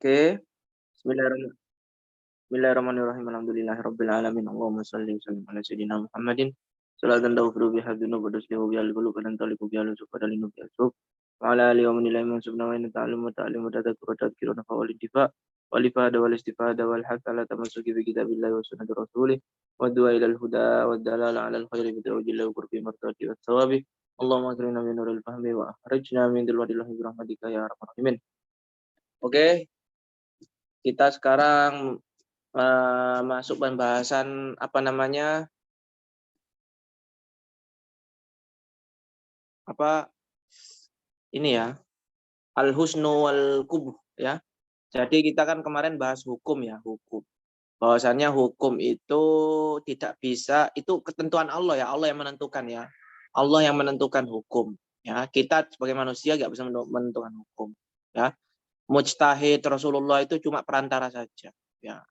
Oke, bismillahirrahmanirrahim. Alhamdulillahirabbil alamin. Allahumma shalli wa sallim ala sayyidina Muhammadin. Salatan taghfiru biha dzunub wa tuslihu biha al-qulub wa tantaliqu biha al-usuq wa talinu biha al-suq. Wa ala alihi wa man ilaihi mansubna wa inna ta'lamu wa ta'limu wa tadhakkur wa tadhkiruna fa wal intifa wal ifada wal istifada wal hatta ala tamassuki bi kitabillahi wa sunnati rasulih wa du'a ila al-huda wa dalala ala al-khairi bi tawjih wa qurbi martati wa thawabi. Allahumma akrimna min nuril fahmi wa akhrijna min dhulmatil wahmi bi rahmatika ya arhamar rahimin. Oke, kita sekarang masuk pembahasan apa namanya apa ini ya, al husnu wal kubuh ya. Jadi kita kan kemarin bahas hukum ya, hukum. Bahwasannya hukum itu tidak bisa, itu ketentuan Allah ya, Allah yang menentukan ya. Allah yang menentukan hukum ya. Kita sebagai manusia nggak bisa menentukan hukum ya. Mujtahid Rasulullah itu cuma perantara saja ya.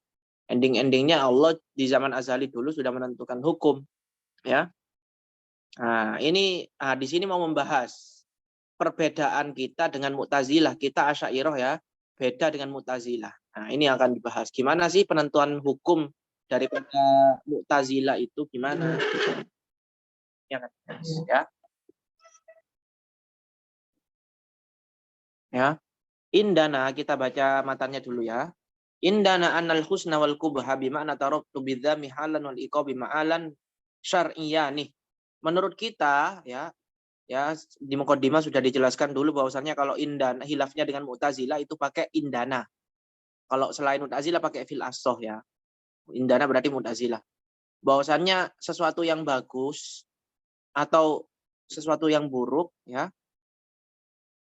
Ending-endingnya Allah di zaman azali dulu sudah menentukan hukum ya. Nah, ini di sini mau membahas perbedaan kita dengan Mu'tazilah. Kita Asy'ariyah ya, beda dengan Mu'tazilah. Nah, ini akan dibahas. Gimana sih penentuan hukum daripada Mu'tazilah itu gimana? Ya, ya. Ya. Indana, kita baca matanya dulu ya. Indana annal husna wal kubha bima'na tarattu bidzami halan wal iqabi ma'alan syar'iyyani. Menurut kita ya di Muqaddimah sudah dijelaskan dulu bahwasannya kalau indana hilafnya dengan Mu'tazilah itu pakai indana. Kalau selain Mu'tazilah pakai fil asoh ya. Indana berarti Mu'tazilah. Bahwasannya sesuatu yang bagus atau sesuatu yang buruk ya.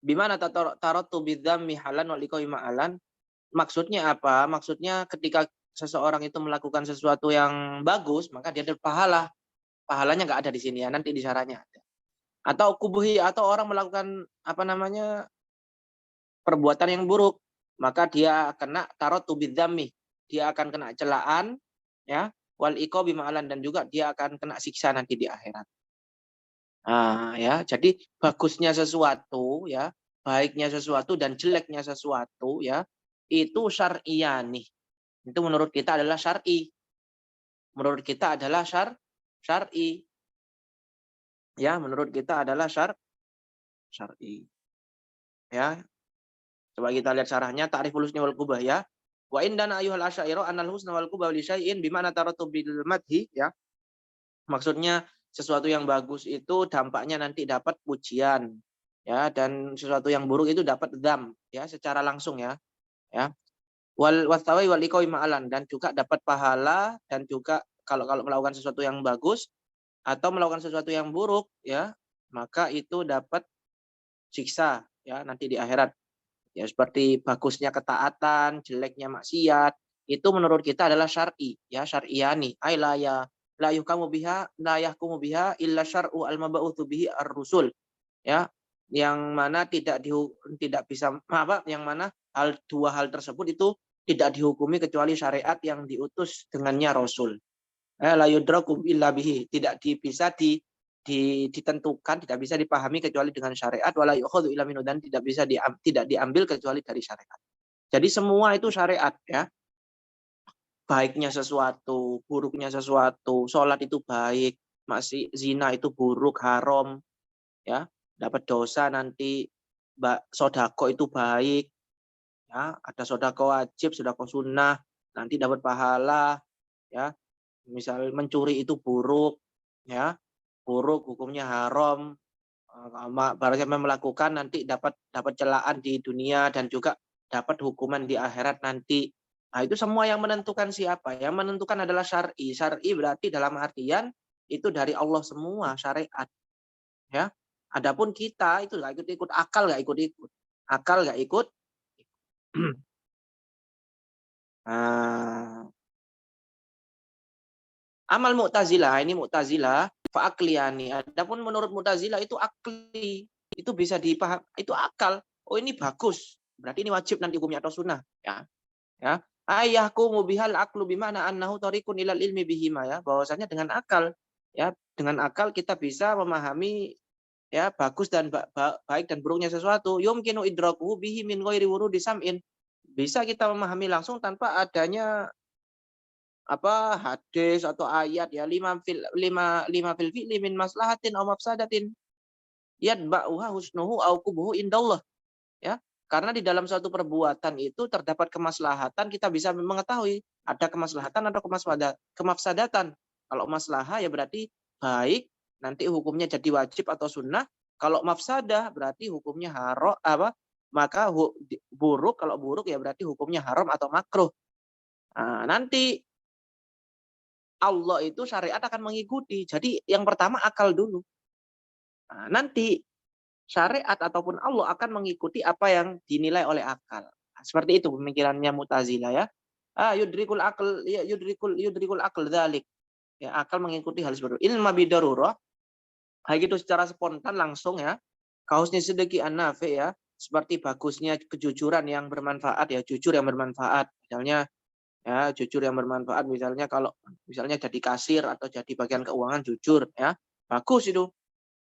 Bimana tarattu bidzammi halan wal iqabi ma'alan. Maksudnya apa? Maksudnya ketika seseorang itu melakukan sesuatu yang bagus, maka dia dapat pahala. Pahalanya nggak ada di sini ya, nanti di syaratnya ada. Atau kubuhi, atau orang melakukan apa namanya perbuatan yang buruk, maka dia kena tarattu bidzammi. Dia akan kena celaan ya, wal iqabi ma'alan, dan juga dia akan kena siksa nanti di akhirat. Nah, ya, jadi bagusnya sesuatu ya, baiknya sesuatu dan jeleknya sesuatu ya, itu syar'iyani. Itu menurut kita adalah syar'i. Menurut kita adalah syar'i. Ya, menurut kita adalah syar'i. Ya. Coba kita lihat syarahnya, ta'riful husni wal qubah ya. Wa indana ayyuhal asy'ariyah annal husna wal qubah li syai'in bima'na taratu bil madhi ya. Maksudnya sesuatu yang bagus itu dampaknya nanti dapat pujian ya, dan sesuatu yang buruk itu dapat dzam ya, secara langsung ya. Ya. Wal wastawi wal iqawi ma'alan, dan juga dapat pahala, dan juga kalau melakukan sesuatu yang bagus atau melakukan sesuatu yang buruk ya, maka itu dapat siksa ya nanti di akhirat. Ya, seperti bagusnya ketaatan, jeleknya maksiat, itu menurut kita adalah syar'i ya, syar'iyani. Ai la yuhkamu biha la yahkumu biha illa syar'u al-mab'utsu bihi ar-rusul ya, yang mana tidak bisa apa, yang mana dua hal tersebut itu tidak dihukumi kecuali syariat yang diutus dengannya rasul. La yudraku illa bihi, tidak bisa ditentukan, tidak bisa dipahami kecuali dengan syariat, wala yukhadhu illa minhu, dan tidak diambil kecuali dari syariat. Jadi semua itu syariat ya. Baiknya sesuatu, buruknya sesuatu, sholat itu baik, masih zina itu buruk, haram ya, dapat dosa nanti. Sodako itu baik ya, ada sodako wajib, sodako sunnah, nanti dapat pahala ya. Misal mencuri itu buruk ya, buruk, hukumnya haram. Barang siapa melakukan nanti dapat celaan di dunia dan juga dapat hukuman di akhirat nanti. Nah, itu semua yang menentukan siapa? Yang menentukan adalah syar'i. Syar'i berarti dalam artian itu dari Allah semua, syariat. Ya. Adapun kita itu nggak ikut-ikut, akal nggak ikut-ikut. Akal nggak ikut. Amal Mu'tazilah, ini Mu'tazilah fa'akliyani. Adapun menurut Mu'tazilah itu akli, itu bisa dipaham, itu akal. Oh, ini bagus, berarti ini wajib nanti hukumnya atau sunnah ya. Ya. Ayahku mubihal aklu bimana annahu tariqun ilal ilmi bihima ya, bahwasanya dengan akal ya, dengan akal kita bisa memahami ya bagus dan baik dan buruknya sesuatu. Yumkinu idrakuhu bihi min ghairi wurudi sam'in. bisa kita memahami langsung tanpa adanya hadis atau ayat ya, lima fil fi'li min maslahatin aw mafsadatin yatba'uha husnuhu aw kubuhu indallah ya. Karena di dalam suatu perbuatan itu terdapat kemaslahatan, kita bisa mengetahui ada kemaslahatan atau kemafsadatan. Kalau maslahah ya berarti baik, nanti hukumnya jadi wajib atau sunnah. Kalau mafsadah berarti hukumnya haram maka buruk, kalau buruk ya berarti hukumnya haram atau makruh. Nah, nanti Allah itu syariat akan mengikuti. Jadi yang pertama akal dulu. Nah, nanti syariat ataupun Allah akan mengikuti apa yang dinilai oleh akal. Nah, seperti itu pemikirannya Mu'tazilah ya. Yudrikul akal ya yudrikul akal dzalik. Ya, akal mengikuti hal seperti itu. Ilma bidarurah. Kayak gitu secara spontan langsung ya. Kausnya sedeki an-nafi ya. Seperti bagusnya kejujuran yang bermanfaat ya, jujur yang bermanfaat. Misalnya ya, jujur yang bermanfaat misalnya kalau misalnya jadi kasir atau jadi bagian keuangan jujur ya. Bagus itu.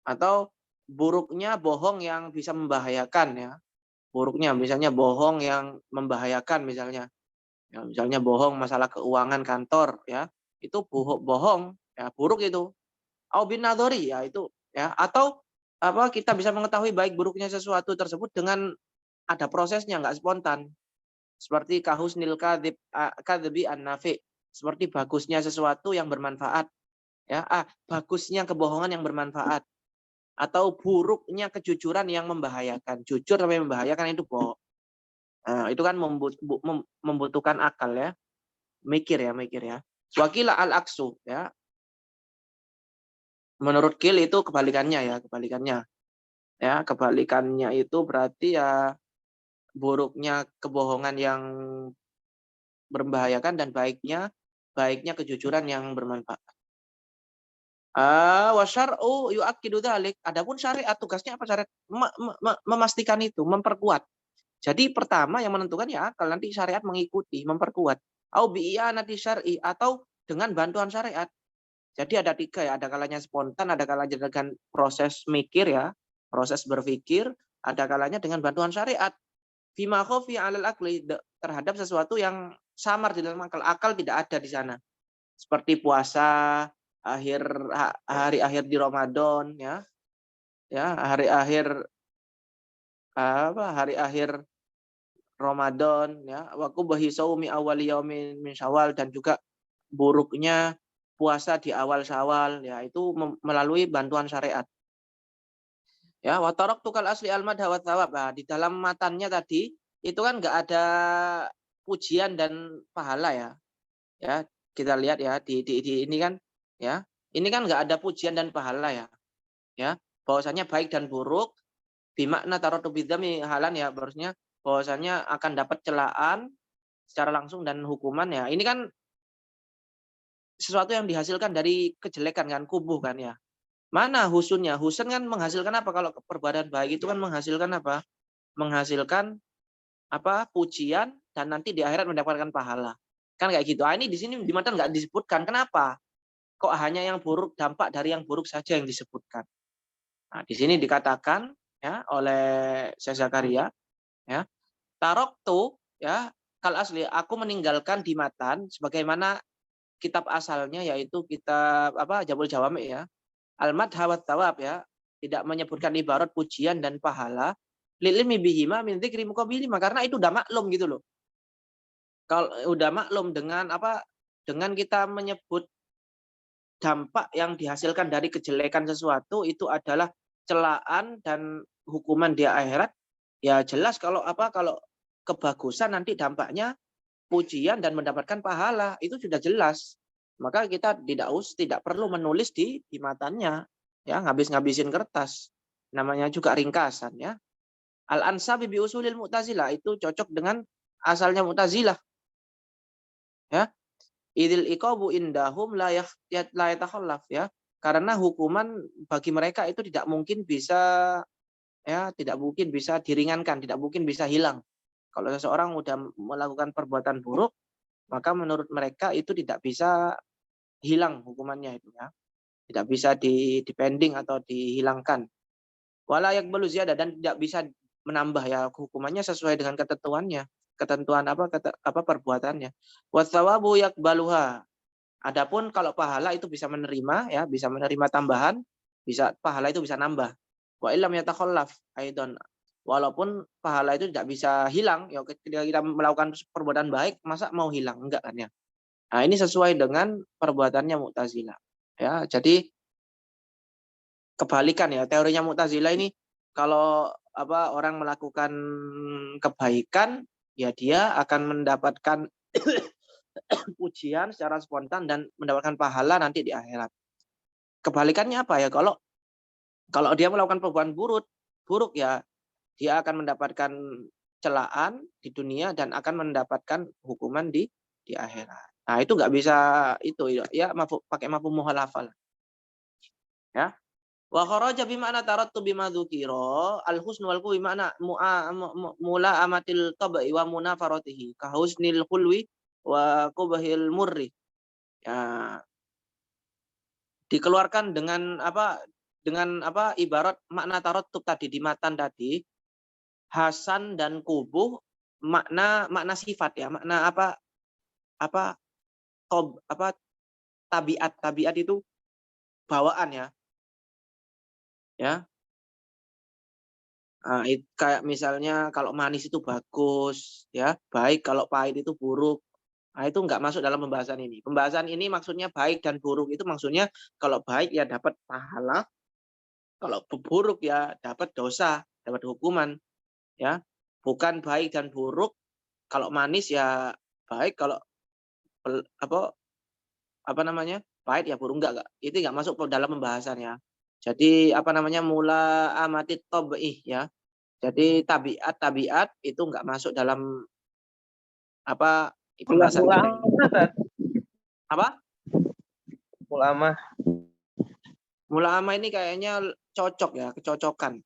Atau buruknya bohong yang bisa membahayakan ya. Buruknya misalnya bohong yang membahayakan misalnya. Ya, misalnya bohong masalah keuangan kantor ya. Itu bohong ya, buruk itu. Au bin nadhari ya itu ya. Atau kita bisa mengetahui baik buruknya sesuatu tersebut dengan ada prosesnya, nggak spontan. Seperti kahusnil kadhibi an-nafi. Seperti bagusnya sesuatu yang bermanfaat ya. Bagusnya kebohongan yang bermanfaat. Atau buruknya kejujuran yang membahayakan. Jujur tapi membahayakan itu bohong. Nah, itu kan membutuhkan akal ya. Mikir ya. Wakila al-aksu ya. Menurut Kil itu kebalikannya ya, kebalikannya. Ya, kebalikannya itu berarti ya buruknya kebohongan yang membahayakan dan baiknya kejujuran yang bermanfaat. Wa syar'u yu'akkidu dzalik. Adapun syariat tugasnya apa syariat? Memastikan itu, memperkuat. Jadi pertama yang menentukan ya akal, nanti syariat mengikuti, memperkuat. Au bi'anati syar'i atau dengan bantuan syariat. Jadi ada tiga ya, ada kalanya spontan, ada kalanya dengan proses mikir ya, proses berpikir, ada kalanya dengan bantuan syariat. Fima khofi 'alal aqli terhadap sesuatu yang samar di dalam akal. Akal tidak ada di sana. Seperti puasa, hari akhir di Ramadan ya. Ya, hari akhir Ramadan ya. Wa qubahi shaumi awwali yaumin min Syawal dan juga buruknya puasa di awal Syawal ya, itu melalui bantuan syariat. Ya, wa taraktukal asli al-madha wa thawab. Nah, di dalam matannya tadi itu kan enggak ada pujian dan pahala ya. Ya, kita lihat ya di ini kan ya. Ini kan enggak ada pujian dan pahala ya. Ya, bahwasanya baik dan buruk bimakna taratu bidzami halan ya, harusnya bahwasanya akan dapat celaan secara langsung dan hukuman ya. Ini kan sesuatu yang dihasilkan dari kejelekan kan, kubuh kan ya. Mana husunnya? Husun kan menghasilkan apa? Kalau perbuatan baik itu kan menghasilkan apa? Menghasilkan pujian dan nanti di akhirat mendapatkan pahala. Kan kayak gitu. Ini di sini di matan nggak disebutkan. Kenapa? Kok hanya yang buruk, dampak dari yang buruk saja yang disebutkan. Nah, di sini dikatakan ya oleh Syekh Zakaria ya, taroktu ya, kal asli aku meninggalkan di matan sebagaimana kitab asalnya, yaitu kitab Jabul Jawami ya. Al-madha wa thawab ya, tidak menyebutkan ibarat pujian dan pahala. Lilmi bihima min dzikri muqabilima, karena itu udah maklum gitu loh. Kalau udah maklum dengan dengan kita menyebut dampak yang dihasilkan dari kejelekan sesuatu itu adalah celaan dan hukuman di akhirat, ya jelas kalau kalau kebagusan nanti dampaknya pujian dan mendapatkan pahala, itu sudah jelas. Maka kita tidak perlu menulis di matannya ya, ngabis-ngabisin kertas. Namanya juga ringkasan ya. Al-ansabi bi usulil Mu'tazilah, itu cocok dengan asalnya Mu'tazilah ya. Idil iqabu indahum la yatakhallaf ya. Karena hukuman bagi mereka itu tidak mungkin bisa diringankan, tidak mungkin bisa hilang. Kalau seseorang sudah melakukan perbuatan buruk, maka menurut mereka itu tidak bisa hilang hukumannya itu ya. Tidak bisa dipending atau dihilangkan. Wala yaqbalu ziyadah, dan tidak bisa menambah ya, hukumannya sesuai dengan ketentuannya. ketentuan perbuatannya. Wasawabu yakbaluha. Adapun kalau pahala itu bisa menerima ya, bisa menerima tambahan, pahala itu bisa nambah. Wa illam yatakhallaf aidan. Walaupun pahala itu tidak bisa hilang, ya ketika kita melakukan perbuatan baik, masa mau hilang? Enggak kan ya. Nah, ini sesuai dengan perbuatannya Mu'tazilah. Ya, jadi kebalikan ya, teorinya Mu'tazilah ini kalau orang melakukan kebaikan, ya dia akan mendapatkan pujian secara spontan dan mendapatkan pahala nanti di akhirat. Kebalikannya apa ya? Kalau dia melakukan perbuatan buruk ya dia akan mendapatkan celaan di dunia dan akan mendapatkan hukuman di akhirat. Nah, itu nggak bisa itu ya pakai mafhum mukhalafah. Ya. Wa kharaja bi ma'na tarattu bima dzukira al-husnu wal quwi ma'na mula amatil tabai wa munafaratihi ka husnil khulwi wa qubahil murri. Ya, dikeluarkan dengan ibarat makna taratub tadi di matan tadi, hasan dan kubuh makna sifat ya, makna tabiat itu bawaan ya. Ya. Nah, kayak misalnya kalau manis itu bagus ya, baik, kalau pahit itu buruk. Nah, itu nggak masuk dalam pembahasan ini. Pembahasan ini maksudnya baik dan buruk itu maksudnya kalau baik ya dapat pahala, kalau buruk ya dapat dosa, dapat hukuman, ya. Bukan baik dan buruk, kalau manis ya baik, kalau pahit ya buruk, enggak. Itu nggak masuk dalam pembahasannya. Jadi mula amatit tabi'ih ya. Jadi tabiat itu nggak masuk dalam pembahasan kita ini. Apa? Mula'amah ini kayaknya cocok ya, kecocokan.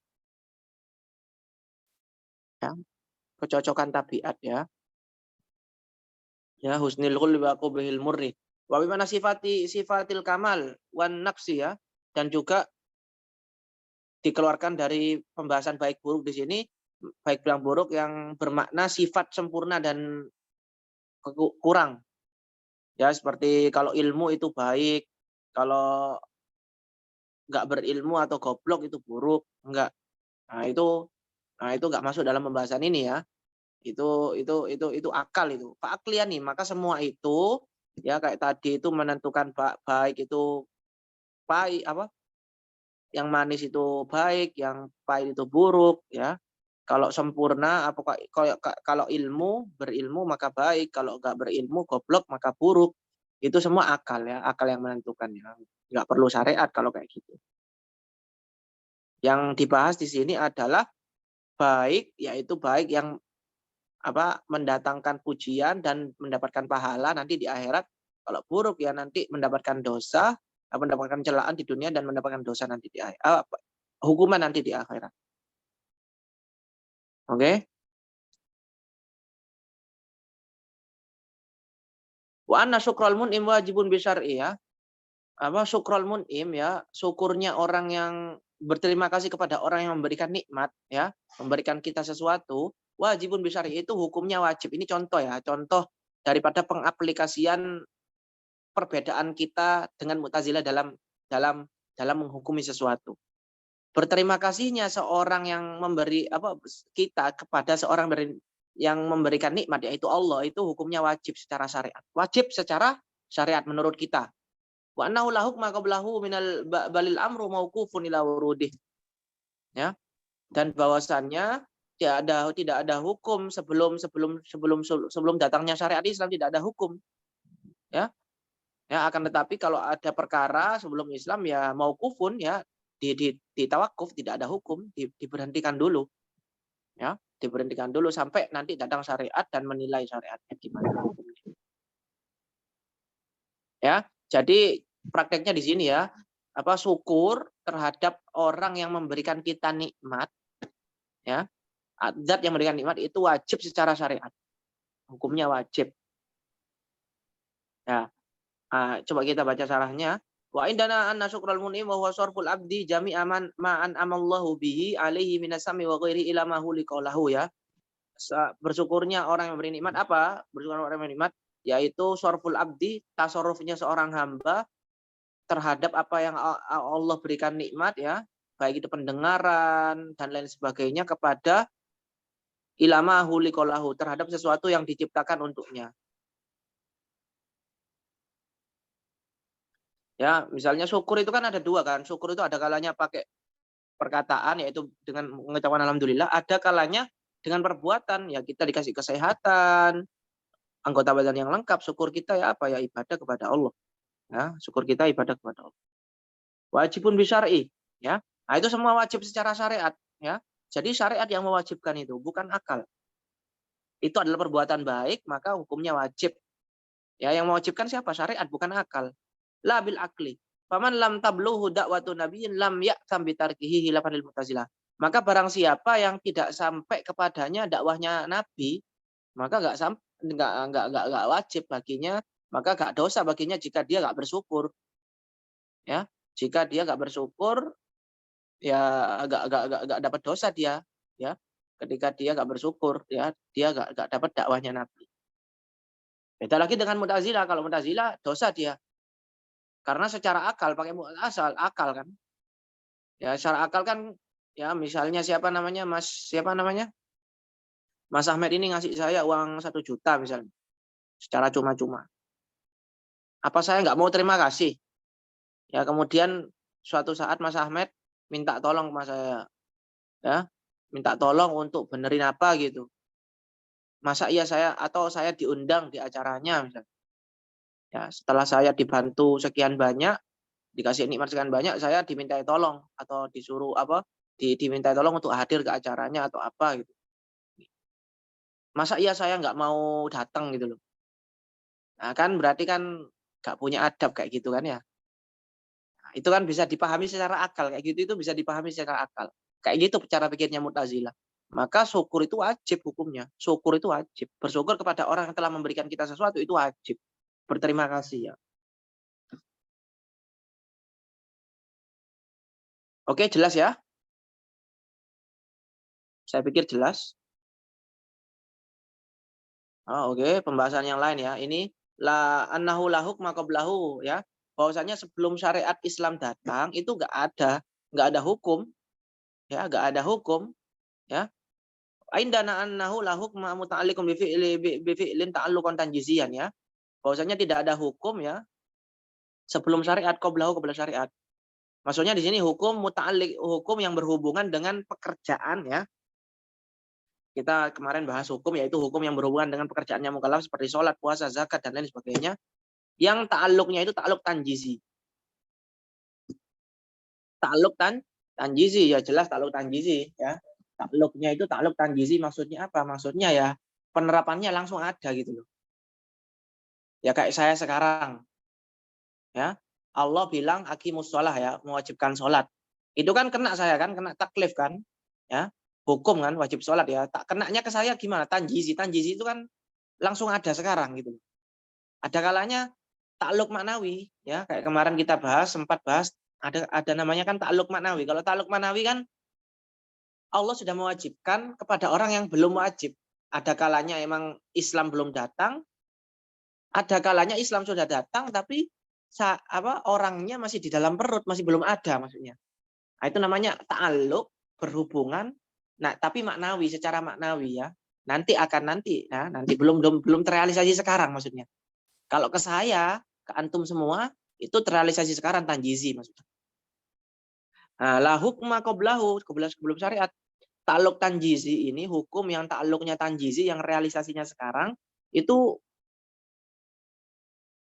Ya. Kecocokan tabiat ya. Ya, husnil khulwi wa qubhil murri. Wa bimana sifatil kamal wan naqsi ya, dan juga dikeluarkan dari pembahasan baik buruk di sini, baik bilang buruk yang bermakna sifat sempurna dan kurang. Ya, seperti kalau ilmu itu baik, kalau nggak berilmu atau goblok itu buruk, enggak. Nah, itu nggak masuk dalam pembahasan ini ya. Itu akal itu. Keaklian nih, maka semua itu ya kayak tadi itu menentukan baik itu pahit yang manis itu baik, yang pahit itu buruk ya. Kalau sempurna kalau berilmu maka baik, kalau nggak berilmu goblok maka buruk. Itu semua akal ya, akal yang menentukan ya. Nggak perlu syariat kalau kayak gitu. Yang dibahas di sini adalah baik, yaitu baik yang mendatangkan pujian dan mendapatkan pahala nanti di akhirat. Kalau buruk ya nanti mendapatkan dosa, mendapatkan celaan di dunia dan mendapatkan dosa nanti di akhirat. Hukuman nanti di akhirat. Oke? Wa anna syukrul mun'im wajibun bisyar'i ya. Syukrul mun'im ya, syukurnya orang yang berterima kasih kepada orang yang memberikan nikmat ya, memberikan kita sesuatu, wajibun bisyar'i itu hukumnya wajib. Ini contoh ya, contoh daripada pengaplikasian perbedaan kita dengan Mu'tazilah dalam menghukumi sesuatu. Berterima kasihnya seorang yang memberi kita kepada seorang yang memberikan nikmat yaitu Allah, itu hukumnya wajib secara syariat. Wajib secara syariat menurut kita. Wa annahu la hukma qablahu minal balil amru mauqufun ila wurudih. Ya. Dan bahwasannya tidak ada hukum sebelum datangnya syariat Islam, tidak ada hukum. Ya. Ya, akan tetapi kalau ada perkara sebelum Islam ya mauqufun ya, ditawakuf, tidak ada hukum, diberhentikan dulu. Ya, diberhentikan dulu sampai nanti datang syariat dan menilai syariatnya gimana. Ya, jadi prakteknya di sini ya, syukur terhadap orang yang memberikan kita nikmat, ya, zat yang memberikan nikmat itu wajib secara syariat, hukumnya wajib. Ya, coba kita baca syarahnya. Wa indana anna syukral mun'im wa huwa sarful abdi jami'a ma'an amallahu bihi alaihi minasami wa ghairi ila ma huliqalahu ya. bersyukurnya orang yang memberi nikmat apa? Bersyukur orang yang memberi nikmat yaitu sorful abdi, tasarrufnya seorang hamba terhadap apa yang Allah berikan nikmat ya, baik itu pendengaran dan lain sebagainya kepada ilama hulikolahu, terhadap sesuatu yang diciptakan untuknya. Ya, misalnya syukur itu kan ada dua kan. Syukur itu ada kalanya pakai perkataan yaitu dengan mengucapkan alhamdulillah, ada kalanya dengan perbuatan ya kita dikasih kesehatan, anggota badan yang lengkap, syukur kita ya apa ya ibadah kepada Allah. Ya, syukur kita ibadah kepada Allah. Wajibun bisyar'i ya. Nah, itu semua wajib secara syariat ya. Jadi syariat yang mewajibkan itu bukan akal. Itu adalah perbuatan baik, maka hukumnya wajib. Ya, yang mewajibkan siapa? Syariat bukan akal. La bil akli. Faman lam tabluhu da'watu nabiyyin lam ya'tam bitarkihi hilafan lil Mu'tazilah. Maka barang siapa yang tidak sampai kepadanya dakwahnya Nabi, maka enggak wajib baginya, maka enggak dosa baginya jika dia enggak bersyukur. Ya, jika dia enggak bersyukur, ya enggak dapat dosa dia, ya. Ketika dia enggak bersyukur, ya, dia enggak dapat dakwahnya Nabi. Beda lagi dengan Mu'tazilah. Kalau Mu'tazilah dosa dia. Karena secara akal pakai akal kan. Ya, secara akal kan ya misalnya siapa namanya? Mas Ahmed ini ngasih saya uang 1 juta misalnya. Secara cuma-cuma. Apa saya nggak mau terima kasih? Ya, kemudian suatu saat Mas Ahmed minta tolong sama saya. Ya, minta tolong untuk benerin apa gitu. Masa iya saya diundang di acaranya misalnya. Ya, setelah saya dibantu sekian banyak, dikasih nikmat sekian banyak, saya dimintai tolong atau disuruh dimintai tolong untuk hadir ke acaranya atau apa gitu. Masa iya saya nggak mau datang gitu loh. Nah, kan berarti kan nggak punya adab kayak gitu kan ya. Nah, itu kan bisa dipahami secara akal kayak gitu, itu bisa dipahami secara akal. Kayak gitu cara pikirnya Mu'tazilah. Maka syukur itu wajib hukumnya. Syukur itu wajib. Bersyukur kepada orang yang telah memberikan kita sesuatu itu wajib. Berterima kasih ya. Oke, jelas ya? Saya pikir jelas. Oh, oke, pembahasan yang lain ya. Ini la annahu la hukma qablahu ya. Bahwasanya sebelum syariat Islam datang itu enggak ada hukum ya, enggak ada hukum ya. Indana annahu la hukma muta'alliqun bi fi'lin ta'alluqan tanjizian ya. Bahwasanya tidak ada hukum ya sebelum syariat qablahu qabla syariat. Maksudnya di sini hukum muta'alliq, hukum yang berhubungan dengan pekerjaan ya. Kita kemarin bahas hukum yaitu hukum yang berhubungan dengan pekerjaannya mukallaf seperti sholat, puasa, zakat dan lain sebagainya. Yang ta'alluqnya itu ta'alluq tanjizi. Ta'alluq tanjizi ya jelas ta'alluq tanjizi ya. Ta'alluqnya itu ta'alluq tanjizi maksudnya apa? Maksudnya ya penerapannya langsung ada gitu loh. Ya kayak saya sekarang ya. Allah bilang aqimus shalah ya, mewajibkan sholat. Itu kan kena saya kan, kena taklif kan? Ya. Hukum kan wajib sholat ya. Tak kenanya ke saya gimana? Tanjizi. Tanjizi itu kan langsung ada sekarang gitu. Ada kalanya takluk maknawi ya, kayak kemarin kita sempat bahas ada namanya kan takluk maknawi. Kalau takluk maknawi kan Allah sudah mewajibkan kepada orang yang belum wajib. Ada kalanya emang Islam belum datang, ada kalanya Islam sudah datang tapi orangnya masih di dalam perut, masih belum ada maksudnya. Nah, itu namanya ta'alluq, berhubungan. Nah, tapi maknawi, secara maknawi ya. Nanti belum terrealisasi sekarang maksudnya. Kalau ke saya, ke antum semua, itu terrealisasi sekarang tanjizi maksudnya. Nah, la hukma qablahu, sebelum syariat. Ta'alluq tanjizi ini hukum yang ta'alluqnya tanjizi yang realisasinya sekarang itu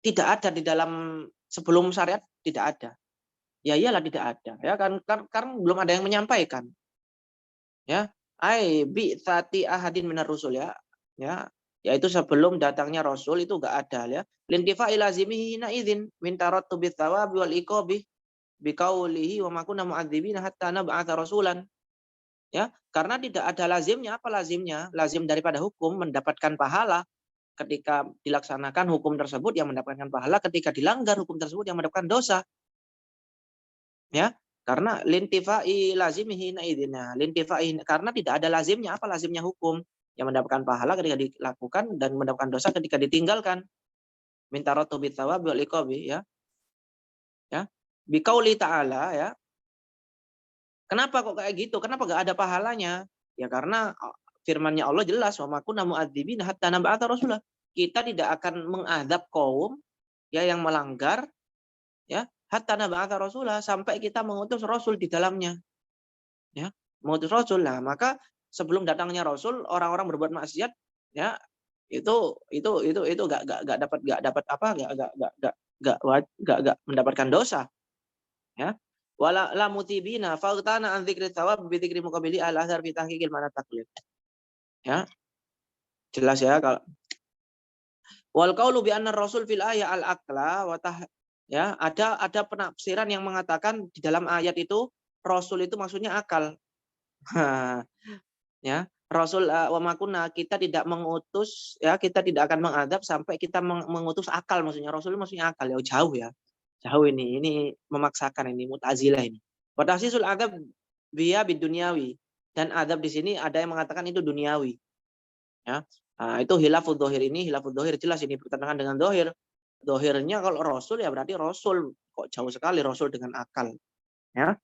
tidak ada di dalam sebelum syariat, tidak ada. Ya iyalah tidak ada ya kan belum ada yang menyampaikan. Ya, bi tsati ahadin minar rusul ya. Ya, yaitu sebelum datangnya rasul itu enggak ada ya. Lintifa ilazimihi na idzin min tarattubi tsawabi wal iqabi biqaulihi wa ma kunna mu'adzibina hatta nab'atsa rasulan. Ya, karena tidak ada lazimnya. Apa lazimnya? Lazim daripada hukum mendapatkan pahala ketika dilaksanakan hukum tersebut yang mendapatkan pahala, ketika dilanggar hukum tersebut yang mendapatkan dosa. Ya, karena lintifai lazimihi na idzina. Lintifai karena tidak ada lazimnya. Apa lazimnya hukum? yang mendapatkan pahala ketika dilakukan dan mendapatkan dosa ketika ditinggalkan. Minta rotubit thawab wal iqabi, ya. Ya. Biqauli ta'ala, ya. Kenapa kok kayak gitu? Kenapa gak ada pahalanya? Ya karena firman-Nya Allah jelas, wa ma kunna mu'adzibina hatta nab'atha rasulah. Kita tidak akan mengadab kaum ya yang melanggar ya hatta nab'atha rasulah, sampai kita mengutus rasul di dalamnya. Ya, mengutus rasul. Nah, maka sebelum datangnya rasul, orang-orang berbuat maksiat ya itu gak dapat apa gak mendapatkan dosa, ya. Wala la mutibina fautana an dzikri thawab bi dzikri muqabili al azhar fi tahqiqil mana taqlid. Ya, jelas ya kalau wal qaulu bi anna rasul fil ayat al aqla wa ya, ada penafsiran yang mengatakan di dalam ayat itu rasul itu maksudnya akal. Ya, rasul wa makunna, kita tidak mengutus ya, kita tidak akan mengadab sampai kita mengutus akal, maksudnya rasul maksudnya akal. Ya jauh ya. Jauh ini memaksakan, ini Mu'tazilah ini. Wa tahsisul adab biya bidunyawi, dan adab di sini ada yang mengatakan itu duniawi. Ya. Nah, itu hilafud dhahir, ini hilafud dhahir, jelas ini bertentangan dengan dhahir. Dhahirnya kalau rasul ya berarti rasul, kok jauh sekali rasul dengan akal. Ya.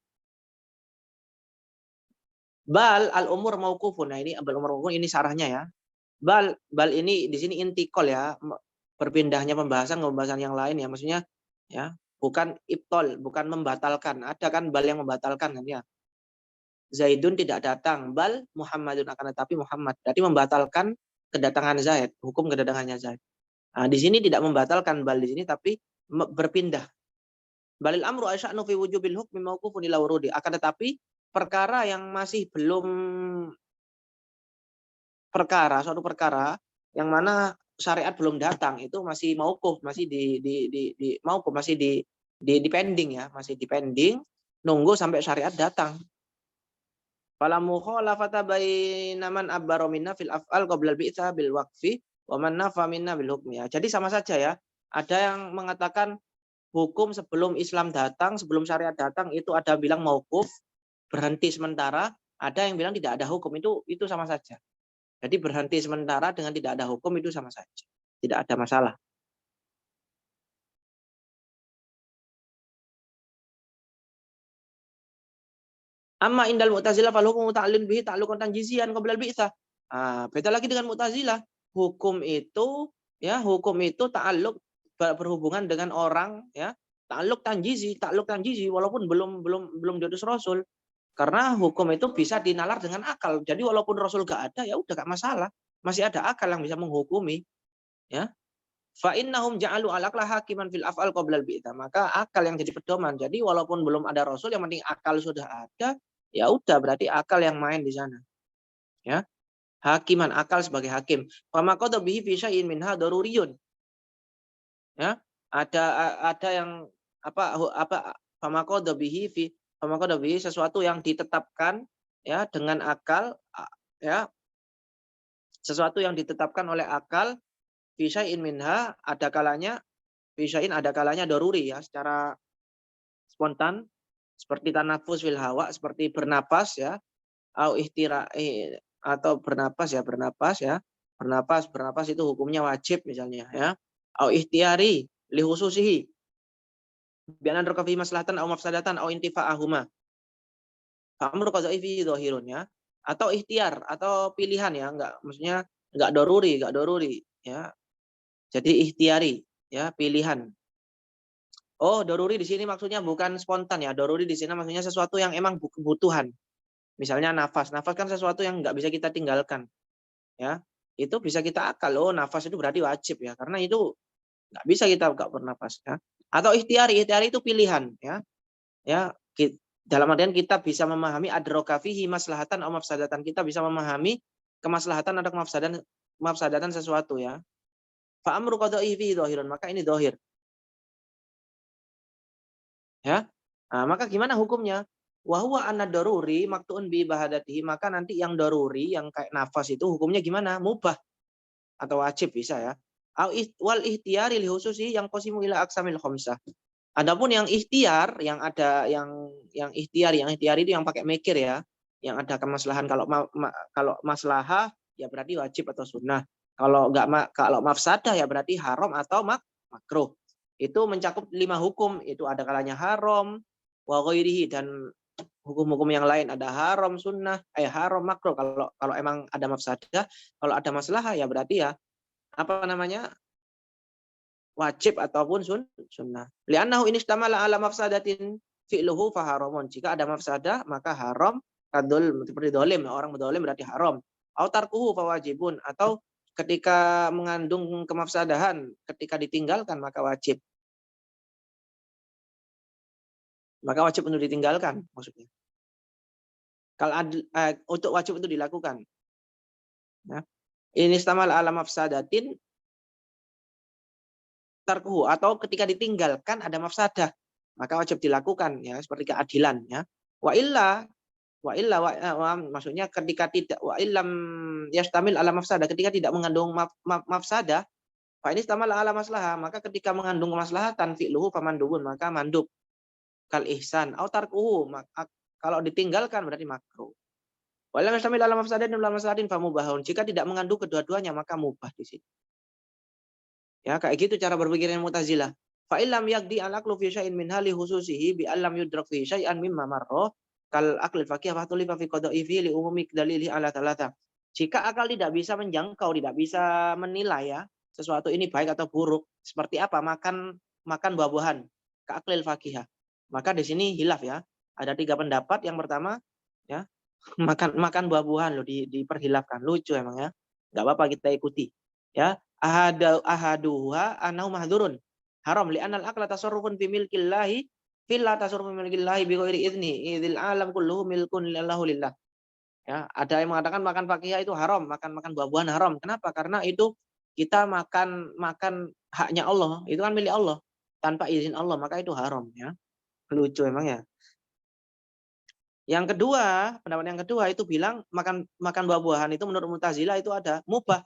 Bal al umur mauqufun. Nah, ini bal umur mauqufun, ini sarahnya ya. Bal ini di sini intikal ya, berpindahnya pembahasan ke pembahasan yang lain ya, maksudnya ya, bukan ibtol, bukan membatalkan. Ada kan bal yang membatalkan kan ya. Zaidun tidak datang, bal Muhammadun, akan tetapi Muhammad. Berarti membatalkan kedatangan Zaid, hukum kedatangannya Zaid. Nah, di sini tidak membatalkan bal di sini, tapi berpindah. Balil amru asya'nu fi wujubil hukmi mauqufun ila wurudi. Akan tetapi perkara yang masih belum suatu perkara yang mana syariat belum datang itu masih mauquf, masih di mauquf, masih di pending ya, masih di pending, nunggu sampai syariat datang. Fala mukhalafata baina man abbara minna fil af'al qabla al-bi'tsa bil waqfi wa man nafa minna bil hukmi. Jadi sama saja ya. Ada yang mengatakan hukum sebelum Islam datang, sebelum syariat datang itu ada bilang mauquf, berhenti sementara, ada yang bilang tidak ada hukum, itu sama saja. Jadi berhenti sementara dengan tidak ada hukum itu sama saja. Tidak ada masalah. Amma indal Mu'tazilah fal hukmu ta'allun bihi ta'alluqan tanjizian qabla al-bi'tsah. Beda lagi dengan Mu'tazilah. Hukum itu ta'alluq, berhubungan dengan orang ya. Ta'alluq tanjizi walaupun belum diutus rasul. Karena hukum itu bisa dinalar dengan akal. Jadi walaupun rasul gak ada ya udah gak masalah. Masih ada akal yang bisa menghukumi, ya. Fa innahum ja'alu al-aqla hakiman fil af'al qabla al-bi'tsah. Maka akal yang jadi pedoman. Jadi walaupun belum ada rasul, yang penting akal sudah ada, ya udah berarti akal yang main di sana. Ya. Hakiman, akal sebagai hakim. Fa ma qada bihi fi syai'in minha daruriyun. Ya. Ada yang fa ma qada bihi sesuatu yang ditetapkan ya dengan akal ya. Sesuatu yang ditetapkan oleh akal, fisya'in minha, ada kalanya daruri ya, secara spontan, seperti tanafus fil hawa, seperti bernapas ya, atau bernapas ya. Bernapas itu hukumnya wajib misalnya ya. Au ihtiyari li khususihi. Bi'an rakafi maslahatan au mafsadatan au intifa'ahuma. Fa'amru qadha'i fi dhahirun ya. Atau ikhtiar atau pilihan ya, maksudnya enggak doruri ya. Jadi ikhtiari ya, pilihan. Oh, doruri di sini maksudnya bukan spontan ya. Doruri di sini maksudnya sesuatu yang emang kebutuhan. Misalnya nafas. Nafas kan sesuatu yang nggak bisa kita tinggalkan. Ya. Itu bisa kita akal. Oh, nafas itu berarti wajib ya. Karena itu nggak bisa kita nggak bernafas ya. Atau ikhtiari. Ikhtiari itu pilihan ya. Ya, dalam artian kita bisa memahami adrokafihi maslahatan atau mafsadatan. Kita bisa memahami kemaslahatan atau mafsadatan sesuatu ya. Fa'amru qadha'i fi dhahirun, maka ini dhahir. Ya. Nah, maka gimana hukumnya? Wa huwa anna daruri maktuun bi ibadatihi, maka nanti yang daruri yang kayak nafas itu hukumnya gimana? Mubah atau wajib bisa ya. Wal ikhtiyari li khususi yang qasimu ila aqsamil khamsah. Adapun yang ikhtiar, yang ikhtiar itu yang pakai mikir ya, yang ada kemaslahan. Kalau maslahah ya berarti wajib atau sunnah. Kalau mafsadah ya berarti haram atau makruh. Itu mencakup 5 hukum. Itu ada kalanya haram, wa ghairihi, dan hukum-hukum yang lain ada haram, sunnah, haram, makruh. Kalau emang ada mafsadah, kalau ada masalah ya berarti ya apa namanya? Wajib ataupun sunnah. Li'annahu in istamala ala mafsadatin fi'luhu faharamun. Jika ada mafsadah maka haram, kadul seperti dolim, orang berdolim berarti haram. Au tarkuhu fawajibun, atau ketika mengandung kemafsadahan, ketika ditinggalkan maka wajib. Maka wajib untuk ditinggalkan maksudnya. Kalau untuk wajib untuk dilakukan. Ya. Ini istamala ala mafsadatin tarkuhu, atau ketika ditinggalkan ada mafsadah maka wajib dilakukan, ya, seperti keadilan, ya. Wa illa maksudnya ketika tidak, wa illam yastamil ala mafsadah, ketika tidak mengandung mafsadah, fa ini istamala ala maslahah, maka ketika mengandung maslahatan fi'luhu famandubun, maka mandub kal ihsan au tarkuhu, kalau ditinggalkan berarti makruh. Wa illam yastamil ala mafsadatin wala maslahatin famubahun, jika tidak mengandung kedua-duanya maka mubah di sini. Ya, kayak gitu cara berpikirnya Mu'tazilah. Fa illam yaqdi al-aqlu fi syai'in min hali khususihi bi allam yudrak fi syai'an mimma marra kal aqlil faqih fa tulifa fi qada'i fi li umumi dalili ala thalatha. Jika akal tidak bisa menjangkau, tidak bisa menilai, ya, sesuatu ini baik atau buruk, seperti apa makan buah-buahan, ka aqlil faqih. Maka di sini hilaf, ya. Ada 3 pendapat. Yang pertama, ya, makan buah-buahan loh diperhilafkan. Lucu emang, ya. Enggak apa-apa kita ikuti. Ya, ahaduha annahu mahdhurun haram li anal aqla tasarrufun fi milkillahi filla tasarrufu fi milkillahi bi ghairi idzni idzil alam kulluhu milkun lillahi lillah. Ya, ada yang mengatakan makan fakihah itu haram, makan buah-buahan haram. Kenapa? Karena itu kita makan haknya Allah, itu kan milik Allah, tanpa izin Allah, maka itu haram, ya. Lucu emang, ya. Yang kedua, pendapat yang kedua itu bilang makan buah-buahan itu menurut Mu'tazilah itu ada mubah.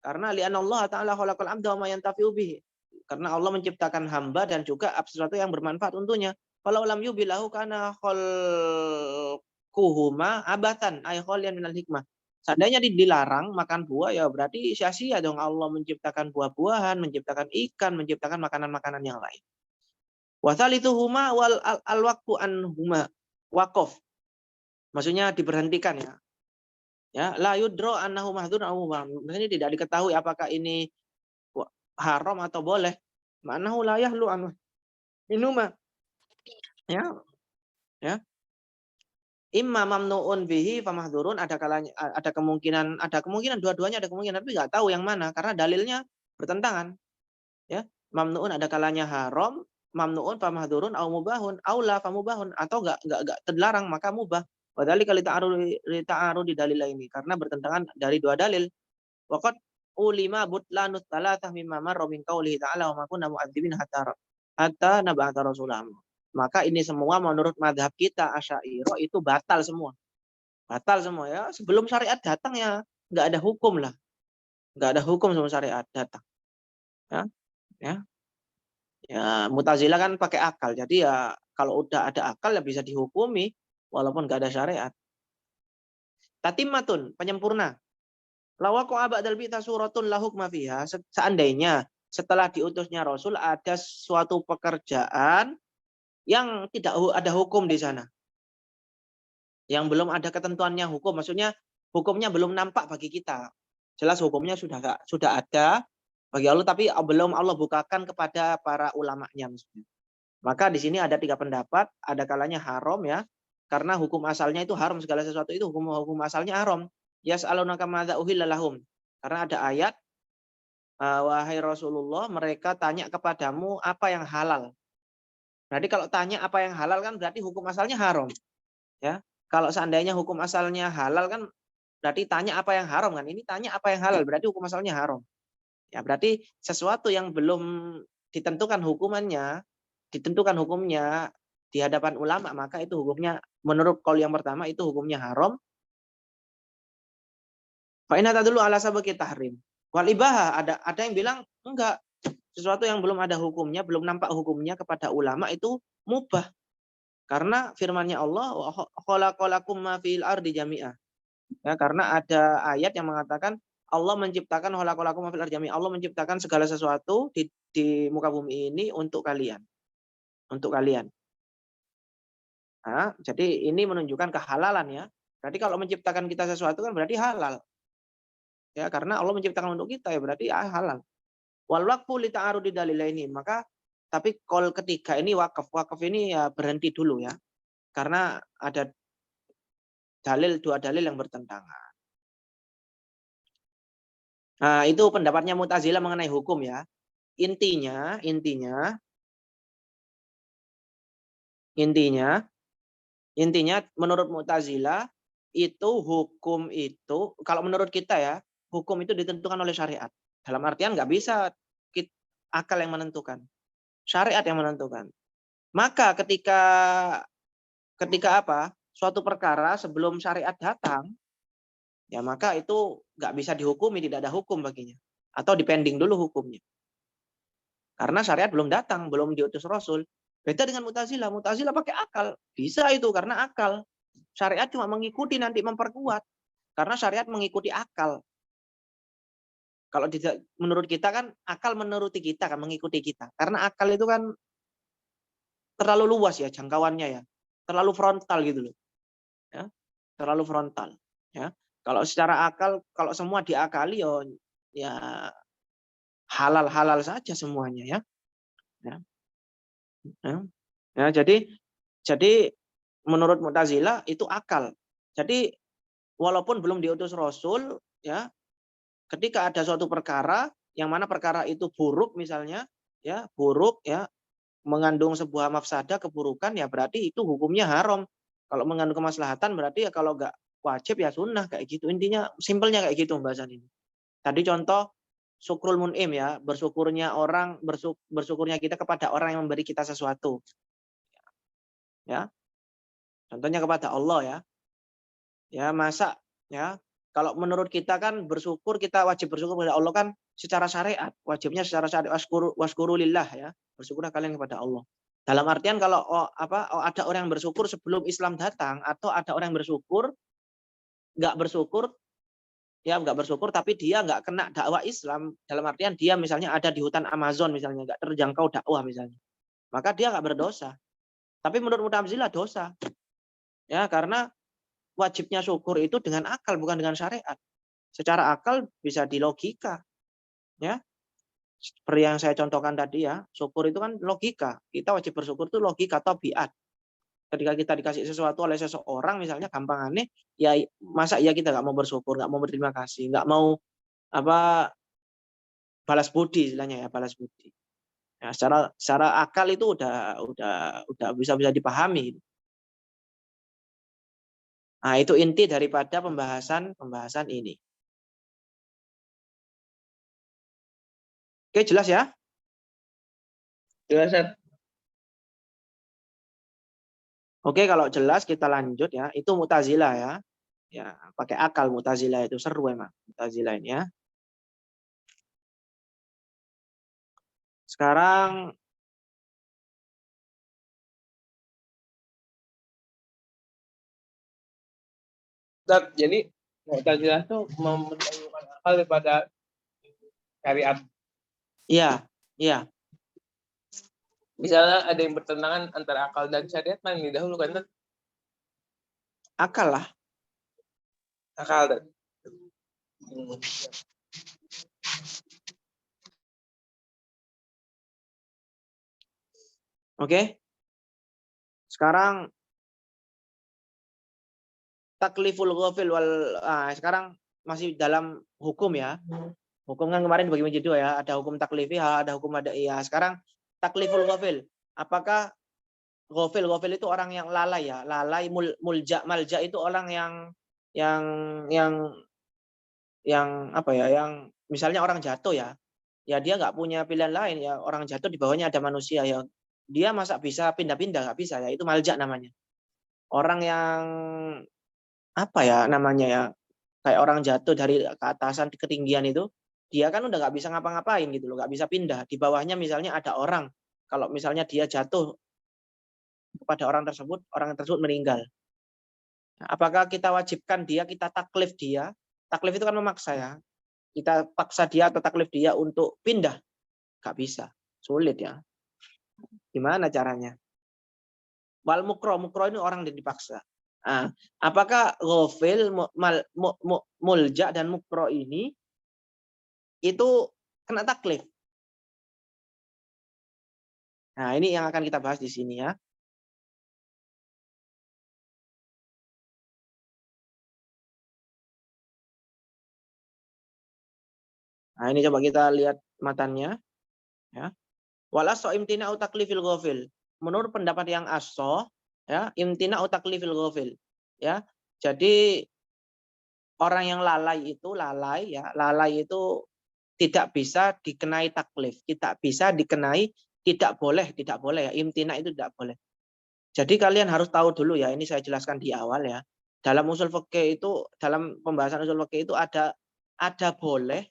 Karena li'anna Allah Ta'ala khalaqal 'abda wa ma yantafi'u bihi. Karena Allah menciptakan hamba dan juga sesuatu yang bermanfaat untuknya. Kalau lam yubilahu kana khalquhuma abatan ay khalian minal hikmah. Seandainya dilarang makan buah, ya berarti sia-sia dong Allah menciptakan buah-buahan, menciptakan ikan, menciptakan makanan-makanan yang lain. Wa tsalituhuma wal alwaqtu anhuma waqaf. Maksudnya diberhentikan, ya. Ya, la yudro annahu mahdhurun aw mubah. Maksudnya tidak diketahui apakah ini haram atau boleh. Ma'nahu la yahlu anhu minuma. Ya. Ya. Imma mamnuun bihi fa mahdhurun, ada kemungkinan dua-duanya ada kemungkinan, tapi enggak tahu yang mana karena dalilnya bertentangan. Ya. Mamnuun ada kalanya haram, mamnuun fa mahdhurun aw mubahun, aw la fa mubahun, atau enggak terlarang maka mubah. Padahal kalau ta'aru di dalil ini karena bertentangan dari 2 dalil. Waqad ulima butlanut tsalatsah mimma marra min qoulihi ta'ala wa ma kunna mu'adzibin hatta nab'atsa rasulah. Maka ini semua menurut mazhab kita Asy'ariyah itu batal semua. Batal semua, ya. Sebelum syariat datang ya enggak ada hukum lah. Enggak ada hukum sebelum syariat datang. Ya. Ya. Ya, Mu'tazilah kan pakai akal. Jadi ya kalau udah ada akal ya bisa dihukumi walaupun enggak ada syariat. Tatimmatun, penyempurna. Lawaku ba'dal bi'ta suratun la hukma fiha. Seandainya setelah diutusnya Rasul ada suatu pekerjaan yang tidak ada hukum di sana. Yang belum ada ketentuannya hukum, maksudnya hukumnya belum nampak bagi kita. Jelas hukumnya sudah ada bagi Allah, tapi belum Allah bukakan kepada para ulamanya maksudnya. Maka di sini ada 3 pendapat, ada kalanya haram, ya. Karena hukum asalnya itu haram, segala sesuatu itu hukum asalnya haram. Yas'alunaka madza uhilla lahum. Karena ada ayat, wahai Rasulullah, mereka tanya kepadamu apa yang halal. Berarti kalau tanya apa yang halal kan berarti hukum asalnya haram. Ya. Kalau seandainya hukum asalnya halal kan berarti tanya apa yang haram kan. Ini tanya apa yang halal berarti hukum asalnya haram. Ya, berarti sesuatu yang belum ditentukan hukumnya di hadapan ulama, maka itu hukumnya menurut qaul yang pertama itu hukumnya haram. Fa inna tadullu ala sabaqi tahrim. Wal ibahah, ada yang bilang enggak. Sesuatu yang belum ada hukumnya, belum nampak hukumnya kepada ulama itu mubah. Karena firman-Nya Allah, wa khalaqalakum ma fil ardi jami'ah. Ya, karena ada ayat yang mengatakan Allah menciptakan khalaqalakum ma fil ardi. Allah menciptakan segala sesuatu di muka bumi ini untuk kalian, untuk kalian. Nah, jadi ini menunjukkan kehalalan ya. Berarti kalau menciptakan kita sesuatu kan berarti halal. Ya, karena Allah menciptakan untuk kita ya berarti halal. Wal waqfu li ta'arudi dalilaini. Maka tapi kol ketiga ini wakaf. Wakaf ini ya berhenti dulu ya. Karena ada dua dalil yang bertentangan. Nah, itu pendapatnya Mu'tazilah mengenai hukum ya. Intinya menurut Mu'tazilah itu hukum itu kalau menurut kita ya, hukum itu ditentukan oleh syariat. Dalam artian nggak bisa akal yang menentukan. Syariat yang menentukan. Maka ketika apa? Suatu perkara sebelum syariat datang, ya maka itu nggak bisa dihukumi, tidak ada hukum baginya. Atau dipending dulu hukumnya. Karena syariat belum datang, belum diutus Rasul. Beda dengan Mu'tazilah. Mu'tazilah pakai akal. Bisa itu karena akal. Syariat cuma mengikuti nanti memperkuat. Karena syariat mengikuti akal. Kalau tidak menurut kita kan akal menuruti kita kan mengikuti kita. Karena akal itu kan terlalu luas ya jangkauannya ya. Terlalu frontal gitu loh. Ya. Terlalu frontal, ya. Kalau secara akal kalau semua diakali ya halal-halal saja semuanya ya. Ya. Ya. Ya, jadi menurut Mu'tazilah itu akal. Jadi walaupun belum diutus Rasul ya, ketika ada suatu perkara yang mana perkara itu buruk misalnya ya, buruk ya, mengandung sebuah mafsadah keburukan ya berarti itu hukumnya haram. Kalau mengandung kemaslahatan berarti ya kalau enggak wajib ya sunnah kayak gitu. Intinya simpelnya kayak gitu pembahasan ini. Tadi contoh syukrul mun'im ya, bersyukurnya kita kepada orang yang memberi kita sesuatu. Ya. Contohnya kepada Allah ya. Ya, masa ya kalau menurut kita kan bersyukur kita wajib bersyukur kepada Allah kan secara syariat, wajibnya secara syariat waskuru lillah ya. Bersyukurlah kalian kepada Allah. Dalam artian kalau ada orang yang bersyukur sebelum Islam datang atau ada orang yang bersyukur nggak bersyukur ya nggak bersyukur tapi dia nggak kena dakwah Islam dalam artian dia misalnya ada di hutan Amazon misalnya nggak terjangkau dakwah misalnya maka dia nggak berdosa. Tapi menurut Mu'tazilah dosa ya karena wajibnya syukur itu dengan akal bukan dengan syariat. Secara akal bisa dilogika ya. Seperti yang saya contohkan tadi ya, syukur itu kan logika. Kita wajib bersyukur itu logika tabiat. Ketika kita dikasih sesuatu oleh seseorang misalnya gampangannya ya masa ya kita nggak mau bersyukur, nggak mau berterima kasih, nggak mau apa balas budi istilahnya ya, balas budi. Ya, secara akal itu udah bisa dipahami. Nah, itu inti daripada pembahasan ini. Oke, jelas ya? Jelas, Seth. Oke, kalau jelas kita lanjut ya. Itu Mu'tazilah ya. Ya, pakai akal Mu'tazilah itu seru emang Mu'tazilah ini ya. Sekarang Jadi Mu'tazilah tuh mendahulukan akal daripada syariat. iya, iya. Misalnya ada yang bertentangan antara akal dan syariat, mana yang didahulukan? Akal lah. Akal. Oke. Sekarang takliful ghafil sekarang masih dalam hukum ya. Hukum kan kemarin dibagi menjadi dua ya, ada hukum taklifi, ada hukum ada iya. Sekarang takliful ghafil. Apakah ghafil itu orang yang lalai ya, lalai malja itu orang yang yang apa ya, yang misalnya orang jatuh ya. Ya dia nggak punya pilihan lain ya, orang jatuh di bawahnya ada manusia ya. Dia masa bisa pindah-pindah nggak bisa ya, itu malja namanya. Orang yang apa ya namanya ya, kayak orang jatuh dari keatasan di ketinggian itu, dia kan udah nggak bisa ngapa-ngapain gitu loh, nggak bisa pindah. Di bawahnya misalnya ada orang, kalau misalnya dia jatuh kepada orang tersebut meninggal. Apakah kita wajibkan dia, kita taklif dia? Taklif itu kan memaksa ya. Kita paksa dia atau taklif dia untuk pindah? Nggak bisa. Sulit ya. Gimana caranya? Wal mukro, mukro ini orang yang dipaksa. Nah, apakah ghafil, mulja dan mukro ini itu kena taklif? Nah, ini yang akan kita bahas di sini ya. Nah, ini coba kita lihat matannya ya. Wal aso imtina taklifil ghafil. Menurut pendapat yang aso ya, imtina taklifil ghafil ya. Jadi orang yang lalai itu tidak bisa dikenai taklif, tidak bisa dikenai, tidak boleh ya. Imtina itu tidak boleh. Jadi kalian harus tahu dulu ya, ini saya jelaskan di awal ya. Dalam usul fikih itu, dalam pembahasan usul fikih itu ada boleh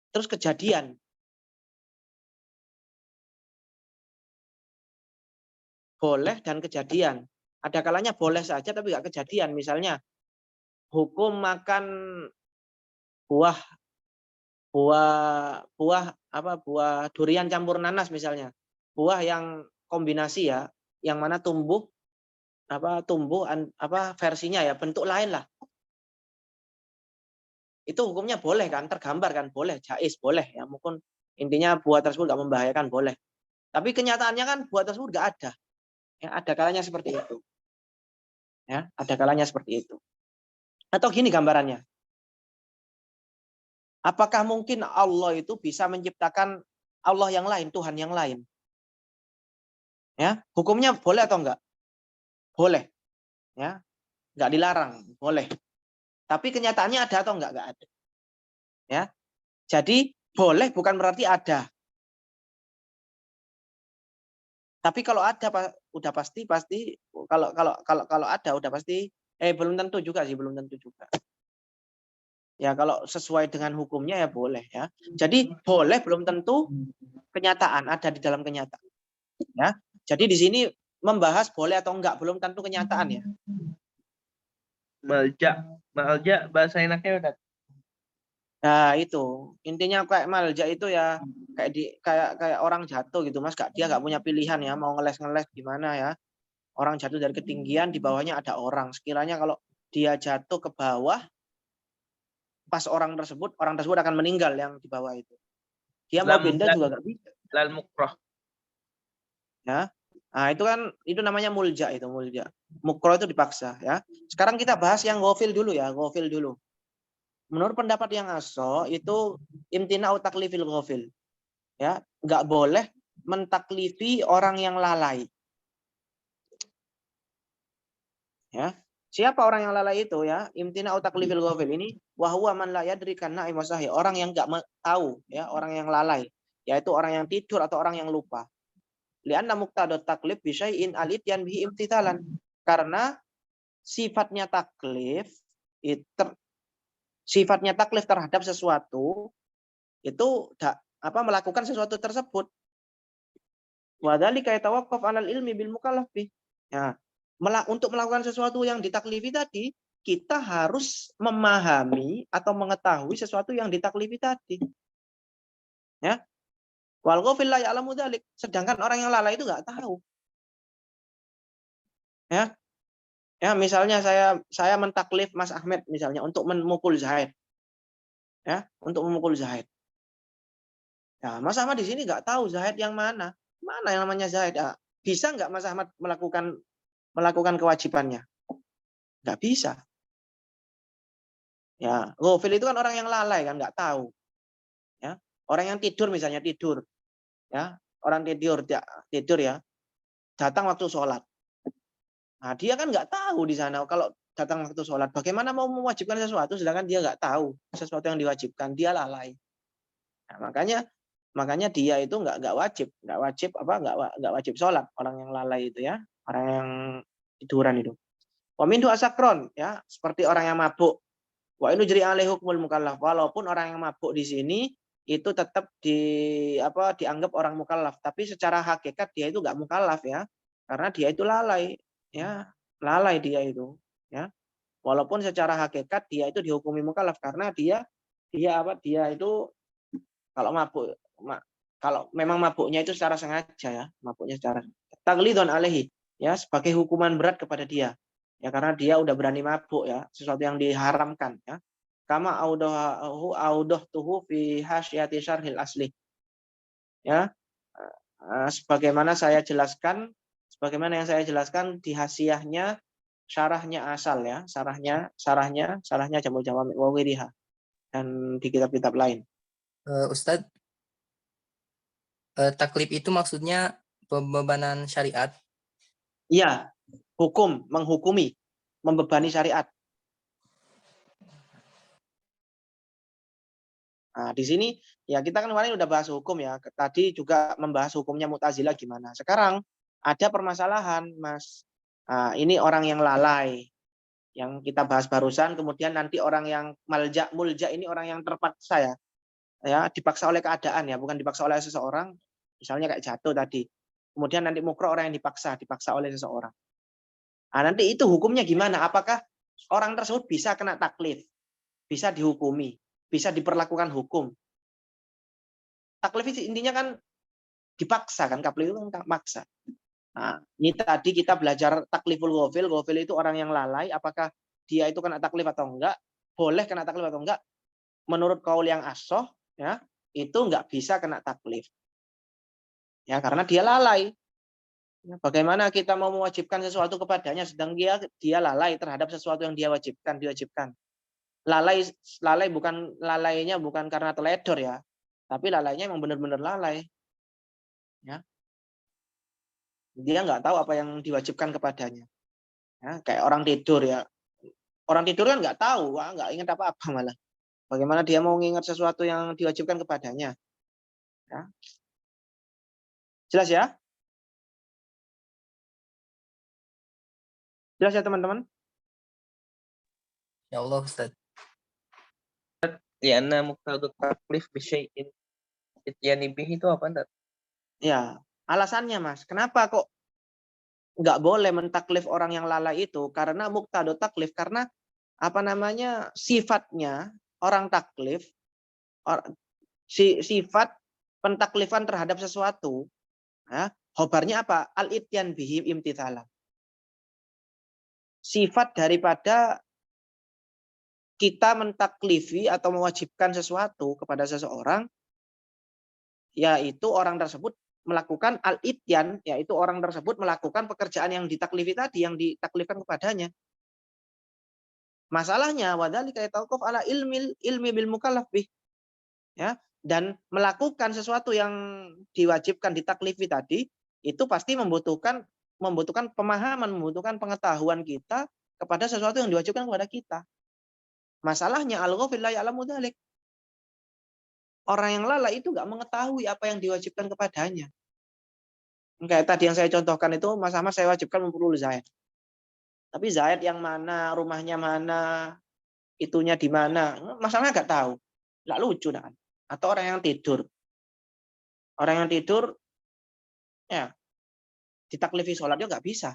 terus kejadian. Boleh dan kejadian. Ada kalanya boleh saja tapi nggak kejadian. Misalnya hukum makan buah buah durian campur nanas misalnya. Buah yang kombinasi ya, yang mana tumbuh versinya ya, bentuk lain lah. Itu hukumnya boleh kan, tergambar kan, boleh, jaiz, boleh ya. Mungkin intinya buah tersebut nggak membahayakan, boleh. Tapi kenyataannya kan buah tersebut nggak ada. Ya, ada kalanya seperti itu. Ya, ada kalanya seperti itu. Atau gini gambarannya. Apakah mungkin Allah itu bisa menciptakan Allah yang lain, Tuhan yang lain? Ya, hukumnya boleh atau enggak? Boleh. Ya, enggak dilarang, boleh. Tapi kenyataannya ada atau enggak? Enggak ada. Ya. Jadi boleh bukan berarti ada. Tapi kalau ada udah pasti kalau ada udah pasti belum tentu juga sih, belum tentu juga. Ya kalau sesuai dengan hukumnya ya boleh ya. Jadi boleh belum tentu kenyataan, ada di dalam kenyataan. Ya. Jadi di sini membahas boleh atau enggak belum tentu kenyataan ya. Malja bahasa enaknya udah. Nah itu intinya kayak malja itu ya kayak orang jatuh gitu Mas, dia nggak punya pilihan ya, mau ngeles gimana ya. Orang jatuh dari ketinggian, di bawahnya ada orang. Sekiranya kalau dia jatuh ke bawah, pas orang tersebut akan meninggal yang di bawah itu. Dia mau pindah juga nggak bisa. Lal mukroh. Ya. Nah, itu namanya mulja itu, mulja. Mukroh itu dipaksa ya. Sekarang kita bahas yang ghafil dulu ya, ghafil dulu. Menurut pendapat yang aso itu imtina taklifil ghafil. Ya, nggak boleh mentaklifi orang yang lalai. Ya. Siapa orang yang lalai itu ya? Imtina taklifil ghafil ini wa huwa man la yadri kana imasahi, orang yang enggak tahu ya, orang yang lalai, yaitu orang yang tidur atau orang yang lupa. Lianna muqtadot taklif bi syai'in al-ityan bihi imtithalan. Karena sifatnya taklif terhadap sesuatu itu melakukan sesuatu tersebut. Wa dzalika yatawaqqaf 'alal ilmi bil mukallaf. Ya. Untuk melakukan sesuatu yang ditaklifi tadi, kita harus memahami atau mengetahui sesuatu yang ditaklifi tadi. Ya. Wal ghafil la ya'lamu dzalik. Sedangkan orang yang lalai itu nggak tahu. Ya. Ya, misalnya saya mentaklif Mas Ahmed misalnya untuk memukul Zaid. Ya, untuk memukul Zaid. Ya, Mas Ahmad di sini nggak tahu Zaid yang mana. Mana yang namanya Zaid? Ya, bisa nggak Mas Ahmad melakukan kewajibannya? Nggak bisa. Ya, ghafil itu kan orang yang lalai kan, nggak tahu. Ya, orang yang tidur misalnya tidur. Ya, orang tidur ya, datang waktu sholat. Nah, dia kan nggak tahu di sana kalau datang waktu sholat. Bagaimana mau mewajibkan sesuatu sedangkan dia nggak tahu sesuatu yang diwajibkan, dia lalai. Nah, makanya dia itu nggak wajib sholat, orang yang lalai itu ya, orang yang tiduran itu. Wa minhu asakron ya, seperti orang yang mabuk. Wa inu jri alaihi hukmul mukallaf. Walaupun orang yang mabuk di sini itu tetap dianggap orang mukallaf, tapi secara hakikat dia itu nggak mukallaf ya, karena dia itu lalai ya. lalai dia itu, ya. Walaupun secara hakikat dia itu dihukumi mukallaf karena dia itu kalau mabuk kalau memang mabuknya itu secara sengaja ya, mabuknya secara taglidun alaihi ya, sebagai hukuman berat kepada dia. Ya karena dia udah berani mabuk ya, sesuatu yang diharamkan ya. Kama tuhu fi hasyati syarhil asli. Ya. Sebagaimana yang saya jelaskan di hasiahnya syarahnya asal ya, syarahnya Jamul Jawami wa wiriha dan di kitab-kitab lain. Ustadz, taklif itu maksudnya pembebanan syariat. Iya, menghukumi, membebani syariat. Nah, di sini ya kita kan kemarin udah bahas hukum ya. Tadi juga membahas hukumnya Mu'tazilah gimana. Sekarang ada permasalahan, Mas. Nah, ini orang yang lalai yang kita bahas barusan, kemudian nanti orang yang mulja ini orang yang terpaksa ya. Ya, dipaksa oleh keadaan ya, bukan dipaksa oleh seseorang. Misalnya kayak jatuh tadi. Kemudian nanti mukro orang yang dipaksa oleh seseorang. Nah, nanti itu hukumnya gimana? Apakah orang tersebut bisa kena taklif? Bisa dihukumi? Bisa diperlakukan hukum? Taklif itu intinya kan dipaksa kan, taklif itu kan maksa. Nah, ini tadi kita belajar takliful ghafil. Ghafil itu orang yang lalai, apakah dia itu kena taklif atau enggak? Boleh kena taklif atau enggak? Menurut kaul yang asoh, ya, itu enggak bisa kena taklif. Ya, karena dia lalai. Ya, bagaimana kita mau mewajibkan sesuatu kepadanya sedang dia lalai terhadap sesuatu yang diwajibkan. Lalainya bukan karena teledor ya, tapi lalainya emang benar-benar lalai. Ya. Dia nggak tahu apa yang diwajibkan kepadanya. Ya, kayak orang tidur ya. Orang tidur kan nggak tahu, nggak ingat apa-apa malah. Bagaimana dia mau mengingat sesuatu yang diwajibkan kepadanya? Ya. Jelas ya? Jelas ya teman-teman? Ya Allah, Ustadz. Ya, muqtadut taklif bisyai'in ityani bihi itu apa enggak? Ya, alasannya Mas. Kenapa kok nggak boleh mentaklif orang yang lalai itu? Karena muqtadut taklif, karena apa namanya, sifatnya orang taklif, sifat pentaklifan terhadap sesuatu, ya, khobarnya apa? Al-ityan bihim imtithalan. Sifat daripada kita mentaklifi atau mewajibkan sesuatu kepada seseorang, yaitu orang tersebut melakukan al-ityan, yaitu orang tersebut melakukan pekerjaan yang ditaklifi tadi, yang ditaklifkan kepadanya. Masalahnya wadzalika yatawaqqaf ala ilmi bil mukallaf bih. Ya, dan melakukan sesuatu yang diwajibkan ditaklifi tadi itu pasti membutuhkan pemahaman, membutuhkan pengetahuan kita kepada sesuatu yang diwajibkan kepada kita. Masalahnya al-ghafil la ya'lamu dzalik. Orang yang lalai itu nggak mengetahui apa yang diwajibkan kepadanya. Kayak tadi yang saya contohkan itu, Mas Ahmad saya wajibkan memperlu Zaid. Tapi Zaid yang mana, rumahnya mana, itunya di mana, Mas Ahmad nggak tahu. Nggak lucu kan? Atau orang yang tidur. Orang yang tidur, ya ditaklifi sholatnya nggak bisa.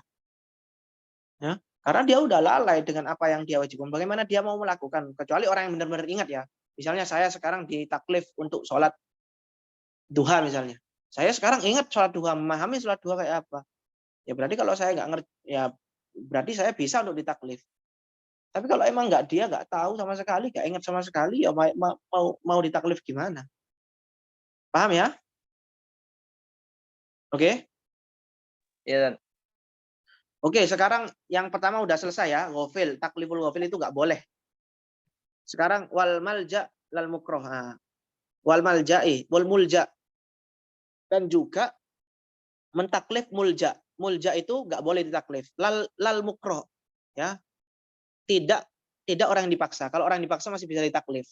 Ya, karena dia udah lalai dengan apa yang dia wajibkan. Bagaimana dia mau melakukan? Kecuali orang yang benar-benar ingat ya. Misalnya saya sekarang ditaklif untuk sholat duha misalnya. Saya sekarang ingat sholat duha, memahami sholat duha kayak apa. Ya berarti kalau saya nggak ngerti, ya berarti saya bisa untuk ditaklif. Tapi kalau emang dia nggak tahu sama sekali, nggak ingat sama sekali, ya mau ditaklif gimana? Paham ya? Oke? Ya, Oke, sekarang yang pertama udah selesai ya, ghafil, takliful ghafil itu nggak boleh. Sekarang wal malja lal mukroh. Nah, wal malja'i, wal mulja. Dan juga mentaklif mulja. Mulja itu nggak boleh ditaklif. Lal mukroh. Ya. Tidak orang yang dipaksa. Kalau orang yang dipaksa masih bisa ditaklif.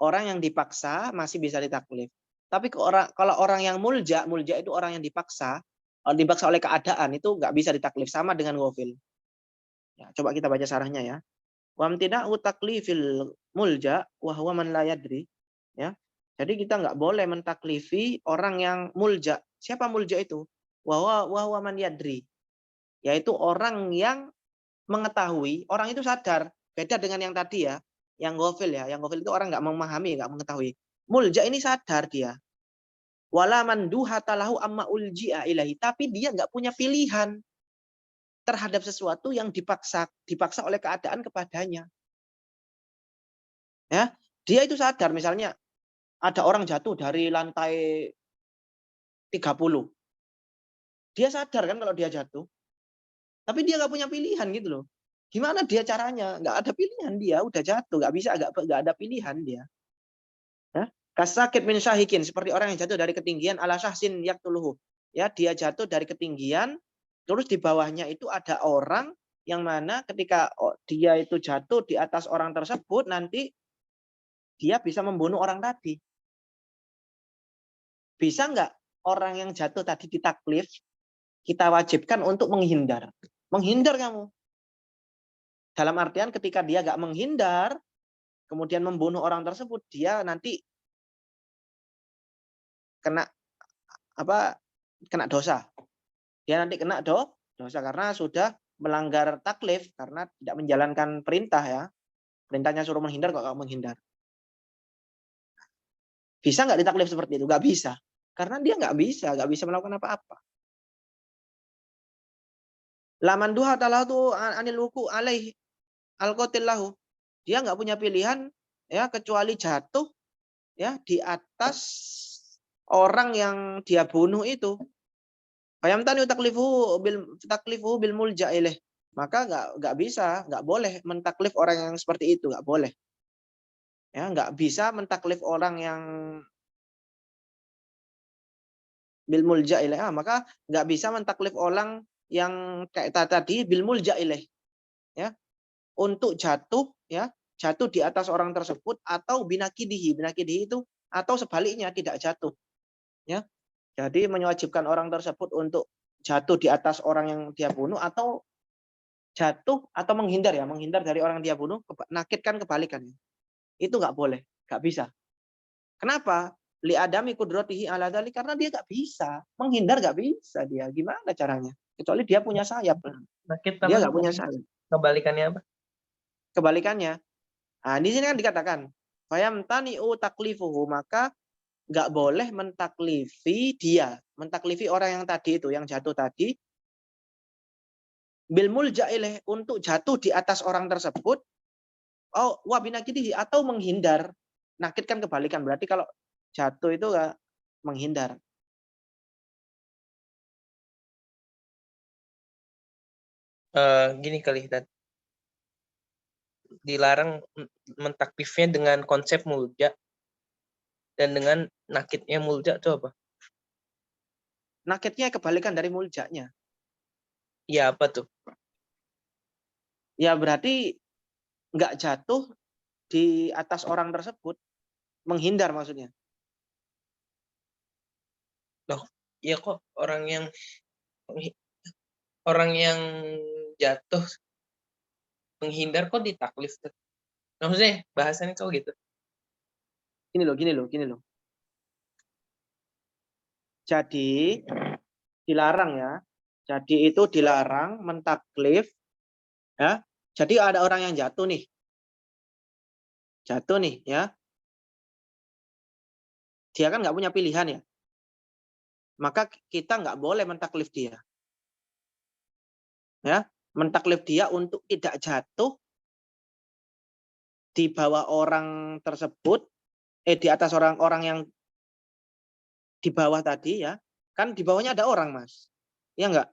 Orang yang dipaksa masih bisa ditaklif. Tapi kalau orang yang mulja itu orang yang dipaksa oleh keadaan, itu nggak bisa ditaklif, sama dengan ghafil. Ya, coba kita baca syarahnya ya. Wa amtina'u taklifil mulja wa huwa man la yadri. Ya. Jadi kita nggak boleh mentaklifi orang yang mulja. Siapa mulja itu? Wa huwa man yadri. Yaitu orang yang mengetahui, orang itu sadar. Beda dengan yang tadi ya, yang ghafil ya. Yang ghafil itu orang nggak memahami, nggak mengetahui. Mulja ini sadar dia. Wala man duhatalahu amma ulji'a ilahi. Tapi dia nggak punya pilihan terhadap sesuatu yang dipaksa oleh keadaan kepadanya. Ya, dia itu sadar misalnya ada orang jatuh dari lantai 30. Dia sadar kan kalau dia jatuh. Tapi dia nggak punya pilihan gitu loh. Gimana dia caranya? Nggak ada pilihan dia, udah jatuh, nggak bisa, nggak ada pilihan dia. Ya. Kasakit min syahikin, seperti orang yang jatuh dari ketinggian ala syahsin yaktuluhu. Ya, dia jatuh dari ketinggian, terus di bawahnya itu ada orang yang mana ketika dia itu jatuh di atas orang tersebut, nanti dia bisa membunuh orang tadi. Bisa nggak orang yang jatuh tadi ditaklif, kita wajibkan untuk menghindar. Menghindar kamu. Dalam artian ketika dia nggak menghindar, kemudian membunuh orang tersebut, dia nanti kena kena dosa. Dia nanti kena dosa karena sudah melanggar taklif karena tidak menjalankan perintah ya. Perintahnya suruh menghindar kok kamu menghindar. Bisa nggak ditaklif seperti itu? Nggak bisa. Karena dia nggak bisa melakukan apa-apa. Laman duha talahu anil wuku alaihi al-qatil lahu. Dia nggak punya pilihan ya kecuali jatuh ya di atas orang yang dia bunuh itu. Fayamtani taklifu bil mulja ilaih. Maka nggak bisa, nggak boleh mentaklif orang yang seperti itu, nggak boleh. Ya, nggak bisa mentaklif orang yang bil mulja ilaih. Maka nggak bisa mentaklif orang yang kayak tadi bil mulja ilaih. Ya, untuk jatuh ya, jatuh di atas orang tersebut atau binakidihi. Binakidihi itu atau sebaliknya tidak jatuh. Ya. Jadi mewajibkan orang tersebut untuk jatuh di atas orang yang dia bunuh atau jatuh atau menghindar ya, menghindar dari orang yang dia bunuh, nakitkan kebalikannya. Itu nggak boleh, nggak bisa. Kenapa? Li adami kudratihi ala dzalik, karena dia nggak bisa, menghindar nggak bisa dia. Gimana caranya? Kecuali dia punya sayap. Nakit Dia apa? nggak punya sayap. Kebalikannya apa? Kebalikannya. Nah, di sini kan dikatakan, fayamtani'u taklifuhu, maka nggak boleh mentaklifi dia, mentaklifi orang yang tadi itu, yang jatuh tadi, bil mulja ilaih, untuk jatuh di atas orang tersebut, wabinakidihi, atau menghindar. Nakit kan kebalikan, berarti kalau jatuh itu menghindar. Gini kali, dilarang mentaklifnya dengan konsep mulja dan dengan nakitnya mulja itu apa? Nakitnya kebalikan dari muljanya. Ya apa tuh? Ya berarti nggak jatuh di atas orang tersebut, menghindar maksudnya. Loh, ya kok orang yang jatuh menghindar kok ditaklif tuh? Maksudnya bahasannya kok gitu? Gini loh. Jadi dilarang ya. Jadi itu dilarang mentaklif ya. Jadi ada orang yang jatuh nih. Jatuh nih ya. Dia kan nggak punya pilihan ya. Maka kita nggak boleh mentaklif dia. Ya, mentaklif dia untuk tidak jatuh di bawah orang tersebut, di atas orang-orang yang di bawah tadi ya. Kan di bawahnya ada orang, Mas. Ya enggak?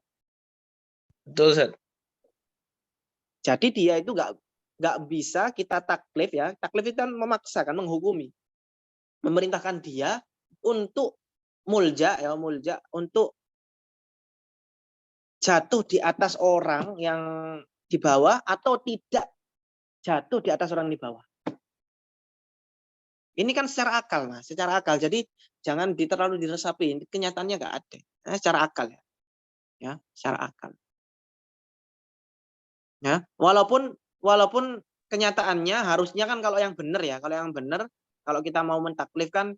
Betul, Ustaz. Jadi dia itu nggak bisa kita taklif ya. Taklif itu kan memaksakan, menghukumi. Memerintahkan dia untuk mulja untuk jatuh di atas orang yang di bawah atau tidak jatuh di atas orang di bawah. Ini kan secara akal, Mas, secara akal. Jadi jangan terlalu diresapi. Kenyataannya nggak ada. Secara akal ya. Ya, secara akal. Ya, walaupun kenyataannya harusnya kan kalau yang benar ya, kalau kita mau mentaklif kan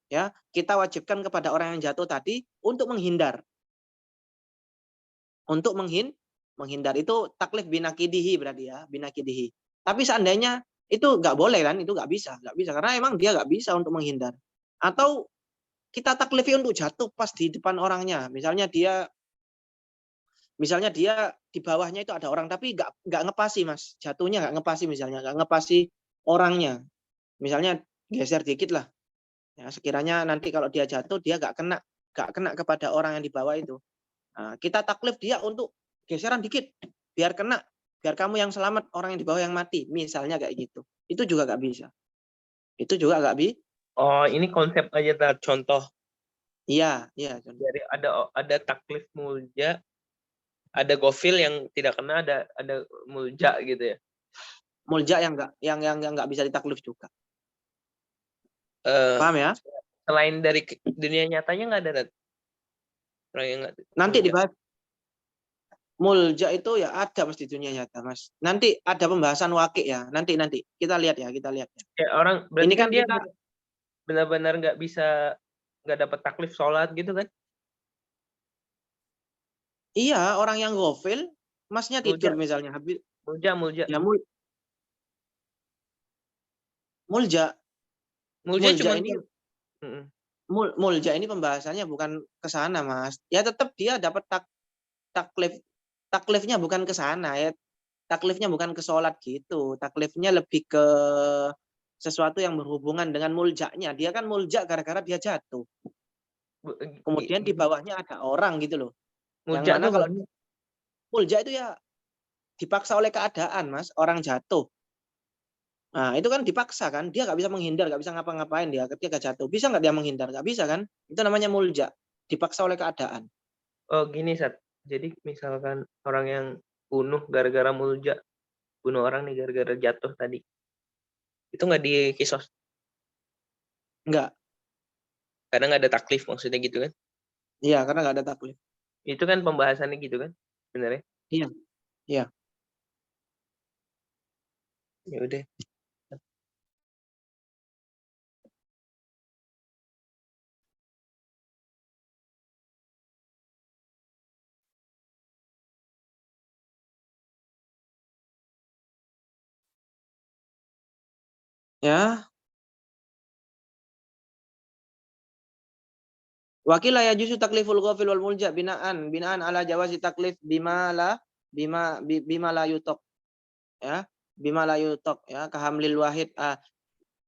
ya, kita wajibkan kepada orang yang jatuh tadi untuk menghindar. Untuk menghindar itu taklif binakidihi berarti ya, binakidihi. Tapi seandainya itu nggak boleh kan, itu nggak bisa karena emang dia nggak bisa untuk menghindar. Atau kita taklifi untuk jatuh pas di depan orangnya, misalnya dia di bawahnya itu ada orang tapi nggak ngepasi mas, jatuhnya nggak ngepasi misalnya, nggak ngepasi orangnya, misalnya geser dikit lah, ya sekiranya nanti kalau dia jatuh dia nggak kena kepada orang yang di bawah itu. Nah, kita taklif dia untuk geseran dikit, biar kamu yang selamat, orang yang di bawah yang mati, misalnya kayak gitu. Itu juga nggak bisa. Itu juga nggak bisa. Oh, ini konsep aja contoh. Iya. Jadi ada taklif mulja, ada gofil yang tidak kena, ada mulja gitu ya. Mulja yang nggak bisa ditaklif juga. Eh, Paham ya? Selain dari dunia nyatanya nggak ada orang yang nggak Nanti mulja. dibahas. Mulja itu ya ada mesti dunia nyata, Mas. Nanti ada pembahasan wakil ya. Nanti kita lihat ya. Ya, orang berarti Ini kan kan dia kita benar-benar nggak dapat taklif sholat gitu kan? iya, orang yang gofil, masnya tidur Mulja, misalnya habis mulja. ya mulja. Mulja Mulja cuman ini Mm-mm. mulja ini pembahasannya bukan ke sana, Mas. Ya tetap dia dapat taklif. Taklifnya bukan ke sana ya. Taklifnya bukan ke sholat gitu. Taklifnya lebih ke sesuatu yang berhubungan dengan muljanya. Dia kan mulja gara-gara dia jatuh. Kemudian di bawahnya ada orang gitu loh. Yang Mulja mana tuh kalau mulja itu ya dipaksa oleh keadaan, Mas. Orang jatuh. Nah, itu kan dipaksa kan. Dia nggak bisa menghindar, nggak bisa ngapa-ngapain dia ketika jatuh. Bisa nggak dia menghindar? Nggak bisa kan. Itu namanya mulja. Dipaksa oleh keadaan. oh gini Sat. Jadi misalkan orang yang bunuh gara-gara mulja, bunuh orang nih gara-gara jatuh tadi, itu nggak dikisos Nggak. karena nggak ada taklif maksudnya gitu kan? Iya, karena nggak ada taklif. Itu kan pembahasannya gitu kan sebenarnya. Iya. Iya. Ya udah. Ya. Wakil ya juzu takliful ghafil wal mulja binaan ala jawazi taklif bima la yutok ya, bima la yutok ya, kahamlil wahid.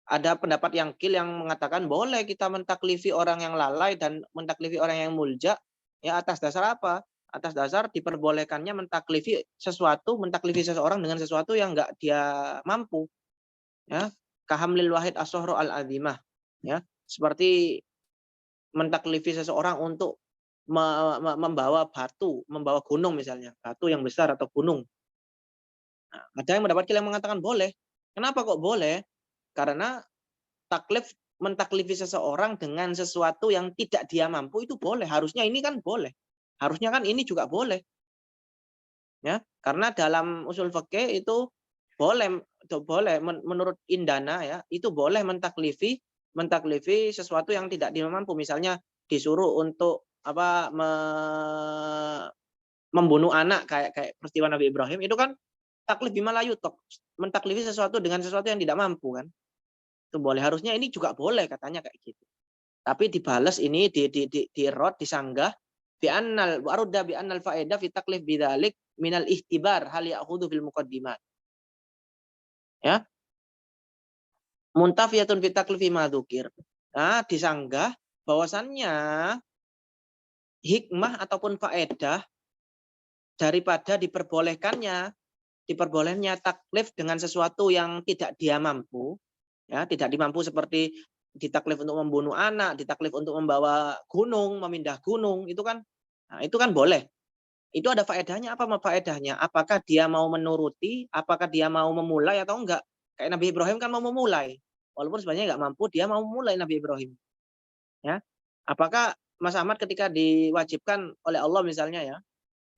Ada pendapat yang yang mengatakan boleh kita mentaklifi orang yang lalai dan mentaklifi orang yang mulja ya, atas dasar apa? Atas dasar diperbolehkannya mentaklifi seseorang dengan sesuatu yang enggak dia mampu ya, kahamlil wahid as-suhru al-azimah ya, seperti mentaklifi seseorang untuk membawa gunung misalnya, batu yang besar atau gunung. Nah, ada yang mengatakan boleh. Kenapa kok boleh? Karena mentaklifi seseorang dengan sesuatu yang tidak dia mampu itu boleh. Harusnya ini kan boleh. Harusnya kan ini juga boleh. Ya, karena dalam usul fikih itu boleh menurut Indana ya, itu boleh mentaklifi sesuatu yang tidak dia mampu. Misalnya disuruh untuk membunuh anak kayak peristiwa Nabi Ibrahim, itu kan taklif bima la yutok, mentaklifi sesuatu dengan sesuatu yang tidak mampu kan. Itu boleh. Harusnya ini juga boleh katanya kayak gitu. Tapi dibales ini disanggah bi annal warudda bi annal faedah fi taklif bidzalik minal ihtibar hal ya'khudhu fil muqaddimat. Ya. Muntafiyatun fi taklifi ma dzukir. Nah, disanggah bahwasannya hikmah ataupun faedah daripada diperbolehkannya taklif dengan sesuatu yang tidak dia mampu, ya, tidak dimampu seperti ditaklif untuk membunuh anak, ditaklif untuk membawa gunung, memindah gunung, itu kan boleh. Itu ada faedahnya. Apa faedahnya? Apakah dia mau menuruti, apakah dia mau memulai atau enggak? Kayak Nabi Ibrahim kan mau memulai. Walaupun sebenarnya enggak mampu, dia mau memulai Nabi Ibrahim. Ya. Apakah Mas Ahmad ketika diwajibkan oleh Allah misalnya ya,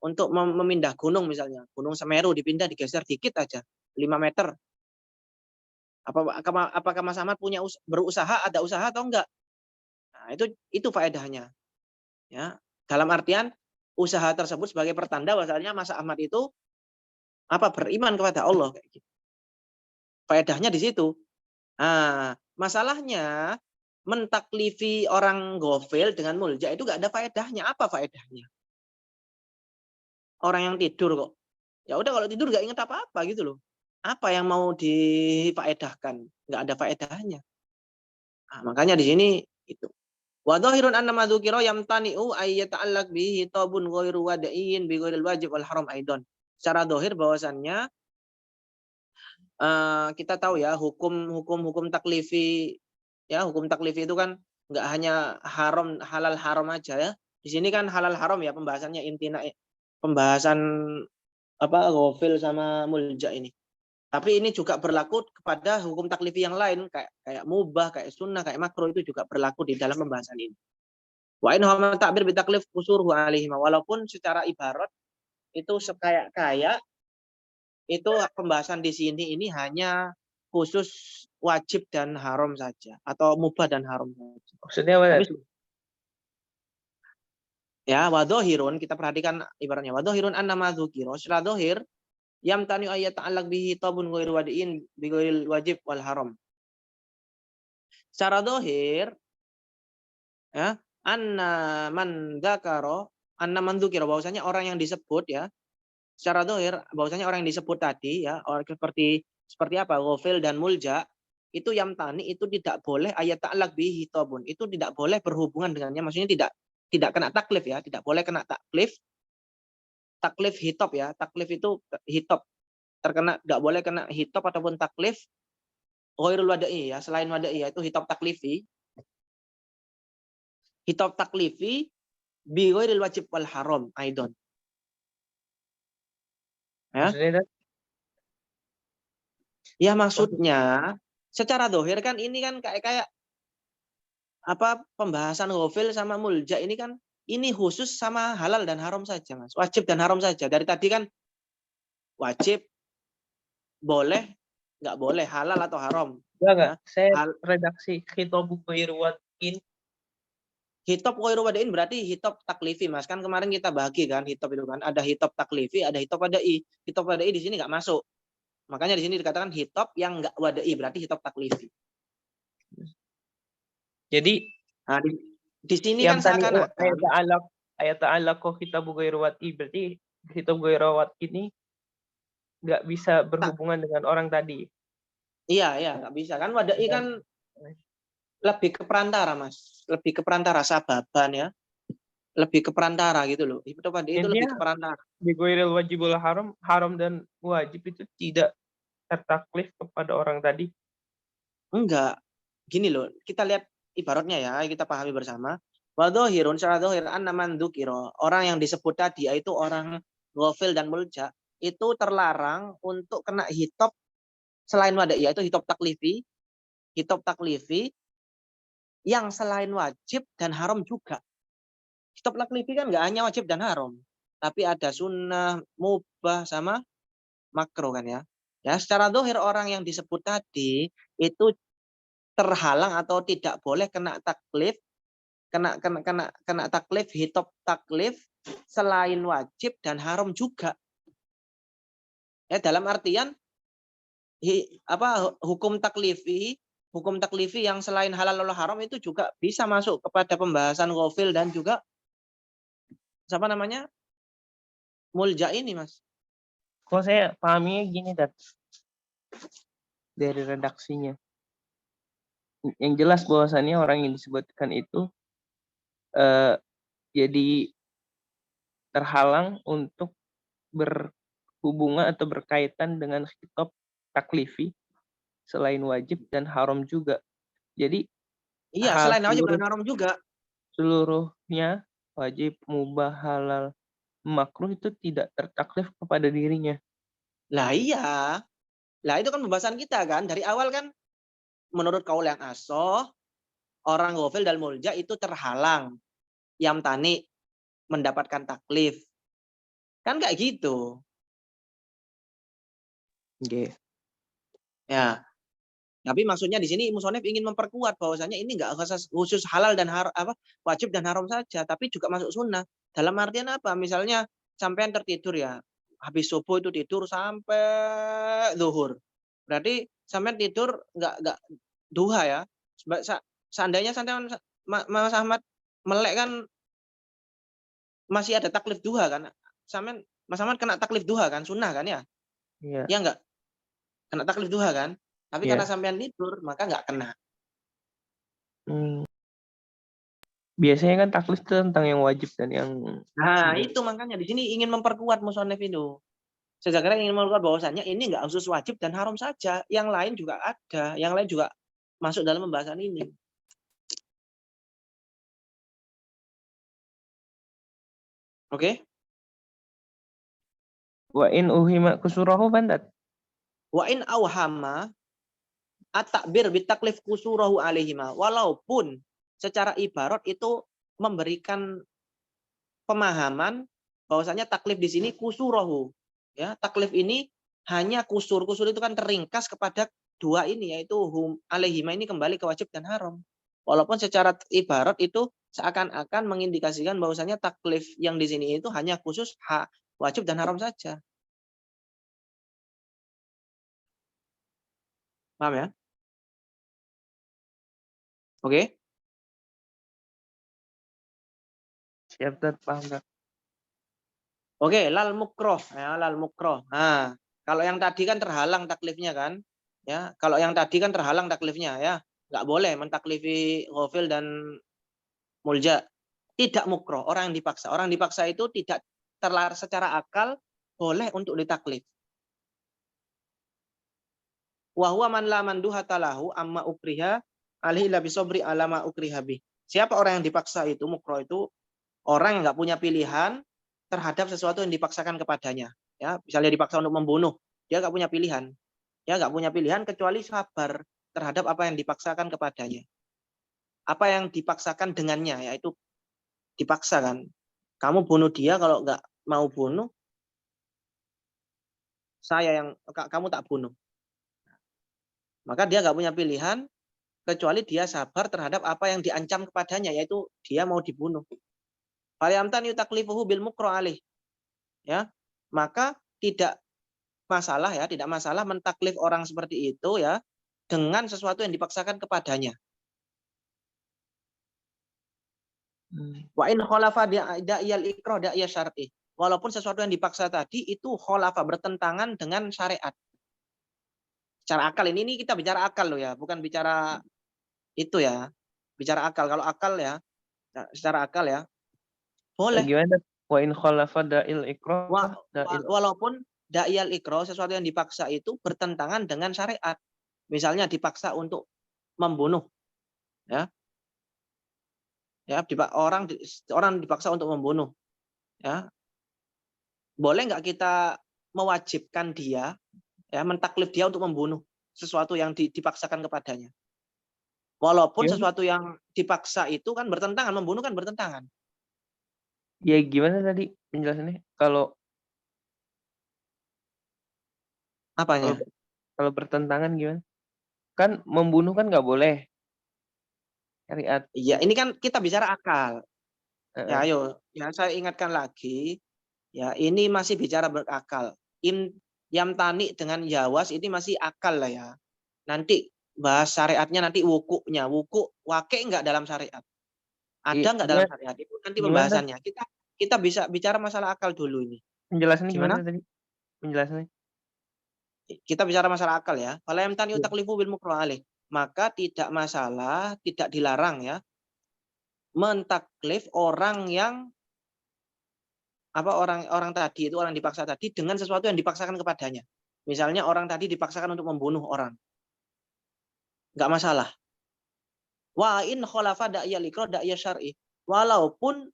untuk memindah gunung misalnya, Gunung Semeru dipindah, digeser dikit aja, 5 meter. Apakah Mas Ahmad berusaha, ada usaha atau enggak? Nah, itu faedahnya. Ya. Dalam artian usaha tersebut sebagai pertanda bahwasanya Mas Ahmad itu beriman kepada Allah kayak gitu. Faedahnya di situ. Nah, masalahnya mentaklifi orang gofil dengan mulja itu gak ada faedahnya. Apa faedahnya? Orang yang tidur kok. Ya udah kalau tidur gak inget apa-apa gitu loh. Apa yang mau difaedahkan? Gak ada faedahnya. Nah, makanya di sini itu. Wa dhahirun anna ma dzukira yamtani'u ay yata'allaq bihi hitabun ghairu wada'iyin bi ghairil wajib wal haram aidan. Secara dhahir bahwasannya kita tahu ya hukum taklifi ya, hukum taklifi itu kan nggak hanya haram halal haram aja ya. Di sini kan halal haram ya pembahasannya intina pembahasan ghafil sama mulja ini. Tapi ini juga berlaku kepada hukum taklifi yang lain kayak mubah, kayak sunnah, kayak makruh itu juga berlaku di dalam pembahasan ini. Wa in hama ta'bir bi taklif qusuruhu alaihima, walaupun secara ibarat itu kayak itu pembahasan di sini ini hanya khusus wajib dan haram saja atau mubah dan haram saja. Maksudnya apa? Tapi ya wadhahirun kita perhatikan ibaratnya wadhahirun anna ma dzukira secara dhahir yamtani ayat ta'allaq bihi tabun ghairu wadi'in bi ghairil wajib wal haram. Secara dhahir ya anna man dzukira bahwasanya orang yang disebut ya secara dhahir bahwasanya orang yang disebut tadi ya orang seperti apa ghafil dan mulja itu yamtani itu tidak boleh ayat ta'allaq bihi tabun itu tidak boleh berhubungan dengannya, maksudnya tidak kena taklif ya, tidak boleh kena taklif hitop ya, taklif itu hitop terkena, nggak boleh kena hitop ataupun taklif ghairul wada'i ya, selain wada'i yaitu hitop taklifi bi ghairil wajib wal haram aidon ya. Maksudnya Ya maksudnya secara dohir kan ini kan kayak pembahasan ghafil sama mulja ini kan ini khusus sama halal dan haram saja Mas, wajib dan haram saja. Dari tadi kan wajib, boleh, nggak boleh, halal atau haram. enggak. Saya redaksi khitabu ghairu wad'in. Hitop ghairu wadain berarti hitop taklifi Mas. Kan kemarin kita bagi kan hitop itu kan. Ada hitop taklifi, ada hitop wadai. Hitop wadai di sini nggak masuk. Makanya di sini dikatakan hitop yang nggak wadai berarti hitop taklifi. Jadi di sini yang kan tadi seakan-akan ayat ta'allaq khitabu ghairu wad'i berarti khitab ghairu wad'i ini nggak bisa berhubungan dengan orang tadi. Iya, nggak bisa kan wadai kan lebih ke perantara Mas, lebih ke perantara sababan ya, lebih ke perantara gitu loh. Itu lebih ke perantara. Di ghairil wajibul haram dan wajib itu tidak tertaklif kepada orang tadi. Enggak, gini loh, kita lihat ibaratnya ya, kita pahami bersama. Wadhahirun secara dhahir anna man dzukira, orang yang disebut tadi yaitu orang ghafil dan mulja itu terlarang untuk kena hitop selain wadai yaitu hitop taklifi yang selain wajib dan haram juga. Hitop taklifi kan nggak hanya wajib dan haram, tapi ada sunnah, mubah sama makruh kan ya. Ya, secara dhahir orang yang disebut tadi itu terhalang atau tidak boleh kena taklif hitop taklif selain wajib dan haram juga. Ya, dalam artian hukum taklifi yang selain halal atau haram itu juga bisa masuk kepada pembahasan ghafil dan juga mulja ini Mas. Kalau saya pahaminya gini dari redaksinya. Yang jelas bahwasannya orang yang disebutkan itu jadi terhalang untuk berhubungan atau berkaitan dengan khitab taklifi selain wajib dan haram juga. Jadi iya, selain wajib dan haram juga. Seluruhnya wajib, mubah, halal, makruh itu tidak tertaklif kepada dirinya. Lah iya. Lah itu kan pembahasan kita kan dari awal kan menurut kaul yang asoh orang ghafil dan mulja itu terhalang yamtani mendapatkan taklif. Kan kayak gitu. Oke. Ya. Tapi maksudnya di sini musonef ingin memperkuat bahwasanya ini enggak khusus halal dan wajib dan haram saja, tapi juga masuk sunnah. Dalam artian apa? Misalnya sampean tertidur ya, habis subuh itu tidur sampai zuhur. Berarti sampean tidur enggak duha ya. Seandainya sampean Mas Ahmad melek kan masih ada taklif duha kan? Mas Ahmad kena taklif duha kan, sunnah kan ya? Iya. Ya enggak? Kena taklif duha kan? Tapi Iya. karena sampean tidur, maka enggak kena. Biasanya kan taklif itu tentang yang wajib dan yang Nah, sunnah. itu makanya di sini ingin memperkuat musonef itu. Sejarah ingin memperkuat bahwasanya ini enggak khusus wajib dan haram saja, yang lain juga ada, yang lain juga masuk dalam pembahasan ini. Oke? Wa in uhima kusurahu bandat. Wa in awhama at-takbir bitaklif kusurahu alaihima. Walaupun secara ibarat itu memberikan pemahaman bahwasanya taklif di sini kusurahu. Ya, taklif ini hanya kusur. Kusur itu kan teringkas kepada dua ini, yaitu alaihima ini kembali ke wajib dan haram. Walaupun secara ibarat itu seakan-akan mengindikasikan bahwasanya taklif yang di sini itu hanya khusus wajib dan haram saja. Paham ya? Oke? Siap, Tat. Paham, Tat. Oke, lal mukroh, ya, lal mukroh. Nah, kalau yang tadi kan terhalang taklifnya kan, ya. Kalau yang tadi kan terhalang taklifnya, ya, nggak boleh mentaklifi ghafil dan mulja. Tidak mukroh, orang yang dipaksa. Orang yang dipaksa itu tidak terlarang secara akal boleh untuk ditaklif. Wahwa man la manduha talahu amma ukriha alhi la bisobri alama ukrihabi. Siapa orang yang dipaksa itu, mukroh itu orang yang nggak punya pilihan terhadap sesuatu yang dipaksakan kepadanya. Ya, misalnya dipaksa untuk membunuh, dia nggak punya pilihan. Dia nggak punya pilihan kecuali sabar terhadap apa yang dipaksakan kepadanya. Apa yang dipaksakan dengannya, yaitu dipaksa kan. Kamu bunuh dia, kalau nggak mau bunuh, kamu tak bunuh. Maka dia nggak punya pilihan kecuali dia sabar terhadap apa yang diancam kepadanya, yaitu dia mau dibunuh. Falyamtan yutaklifuhu bil mukro alih. Ya, maka tidak masalah mentaklif orang seperti itu ya dengan sesuatu yang dipaksakan kepadanya. Wa in khalafa da'iyal ikrah da'iya syar'i. Walaupun sesuatu yang dipaksa tadi itu khalafa, bertentangan dengan syariat. Secara akal ini kita bicara akal loh ya, bukan bicara itu ya. Bicara akal. Kalau akal ya, secara akal ya, boleh. Gimana? Wa in khalafa da'il ikrah Walaupun da'iyal ikrah, sesuatu yang dipaksa itu bertentangan dengan syariat. Misalnya dipaksa untuk membunuh, ya, orang dipaksa untuk membunuh, ya, boleh nggak kita mewajibkan dia, ya, mentaklif dia untuk membunuh sesuatu yang dipaksakan kepadanya, walaupun sesuatu yang dipaksa itu kan bertentangan, membunuh kan bertentangan. Ya gimana tadi penjelasannya? Kalau apanya? Kalau bertentangan gimana? Kan membunuh kan nggak boleh. Syariat. Iya, ini kan kita bicara akal. Ya, ayo, ya saya ingatkan lagi, ya ini masih bicara berakal. Yamtani dengan yawas ini masih akal lah ya. Nanti bahas syariatnya nanti wukuknya, wake enggak dalam syariat? Ada enggak dalam syariat? Itu nanti pembahasannya. Kita bisa bicara masalah akal dulu ini. Penjelasannya Gimana? tadi? Penjelasannya. Kita bicara masalah akal ya. Fala yamtani taklifu bil mukrah alih. Maka tidak masalah, tidak dilarang ya mentaklif orang yang orang tadi itu, orang dipaksa tadi dengan sesuatu yang dipaksakan kepadanya. Misalnya orang tadi dipaksakan untuk membunuh orang. Enggak masalah. Wa in khalafa da'iyal ikrah da'iya syar'i. Walaupun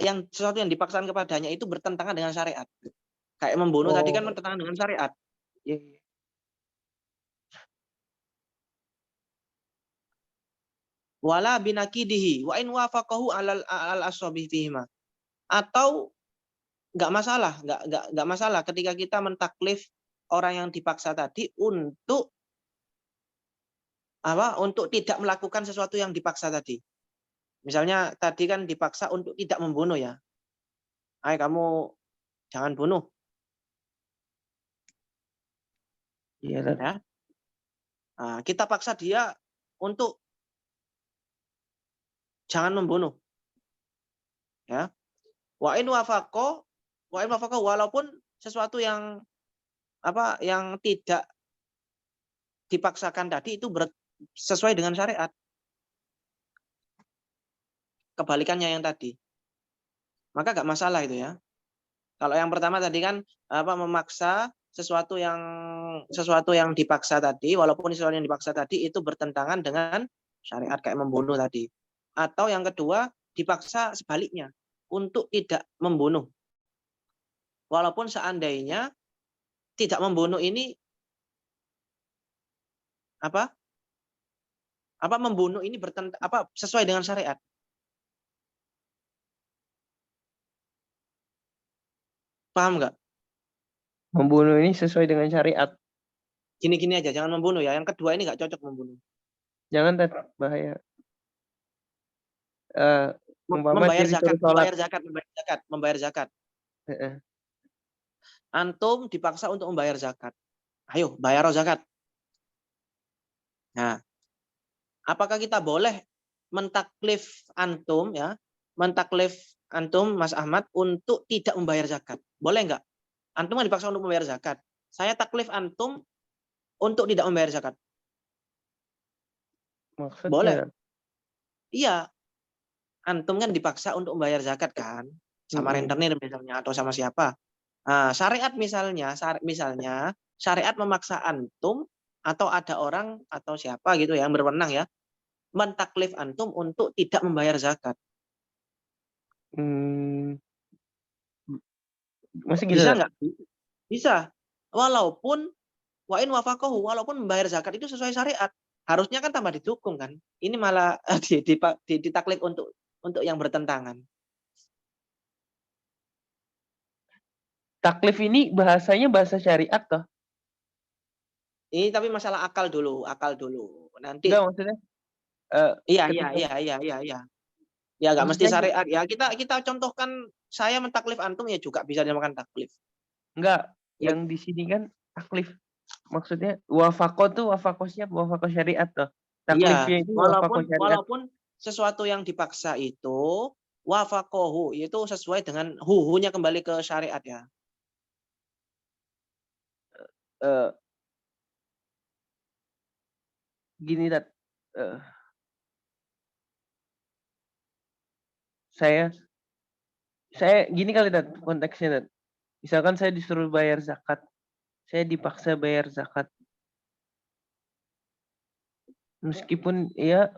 yang sesuatu yang dipaksakan kepadanya itu bertentangan dengan syariat. Kayak membunuh tadi kan bertentangan dengan syariat. Iya. Wala binakidihi wa in wafaqahu al ashabi fihima. Atau enggak masalah ketika kita mentaklif orang yang dipaksa tadi untuk apa? Untuk tidak melakukan sesuatu yang dipaksa tadi. Misalnya tadi kan dipaksa untuk tidak membunuh ya. Hai kamu jangan bunuh Iya, Tat. ya. Nah, kita paksa dia untuk jangan membunuh. Ya. Wa in wafaqo walaupun sesuatu yang apa yang tidak dipaksakan tadi itu sesuai dengan syariat. Kebalikannya yang tadi. Maka nggak masalah itu ya. Kalau yang pertama tadi kan apa memaksa sesuatu yang dipaksa tadi, walaupun sesuatu yang dipaksa tadi itu bertentangan dengan syariat kayak membunuh tadi. Atau yang kedua dipaksa sebaliknya untuk tidak membunuh. Walaupun seandainya tidak membunuh ini apa membunuh ini sesuai dengan syariat. Paham nggak? Membunuh ini sesuai dengan syariat. Gini-gini aja, jangan membunuh ya. Yang kedua ini nggak cocok membunuh. Jangan, Tat, bahaya. Umpama Membayar dia zakat, disuruh sholat. membayar zakat. Heeh. Antum dipaksa untuk membayar zakat. Ayo, bayar zakat. Nah, apakah kita boleh mentaklif antum ya? Mentaklif antum Mas Ahmad untuk tidak membayar zakat. Boleh nggak? Antum kan dipaksa untuk membayar zakat. Saya taklif antum untuk tidak membayar zakat. Maksudnya? Boleh. Iya. Antum kan dipaksa untuk membayar zakat kan? Sama rentenir misalnya atau sama siapa. Nah, syariat misalnya syariat memaksa antum atau ada orang atau siapa gitu yang berwenang ya mentaklif antum untuk tidak membayar zakat. Masih gitu, Bisa Tat? nggak? Bisa. Walaupun wain wafaqahu, walaupun membayar zakat itu sesuai syariat. Harusnya kan tambah didukung kan. Ini malah ditaklif untuk yang bertentangan. Taklif ini bahasanya bahasa syariat toh? Ini tapi masalah akal dulu. Nanti Enggak, maksudnya iya. Ya nggak mesti maksudnya syariat. Ya kita contohkan saya mentaklif antum ya juga bisa dinamakan taklif. enggak, Ya. yang di sini kan taklif. Maksudnya wafaqo tuh wafaqo siap, wafaqo syariat toh. Taklifnya itu wafaqo syariat. Walaupun sesuatu yang dipaksa itu wafaqohu itu sesuai dengan huhunya kembali ke syariat ya. Gini, Tat. Saya gini kali, Tat, konteksnya, Tat. Misalkan saya disuruh bayar zakat. Saya dipaksa bayar zakat. Meskipun ya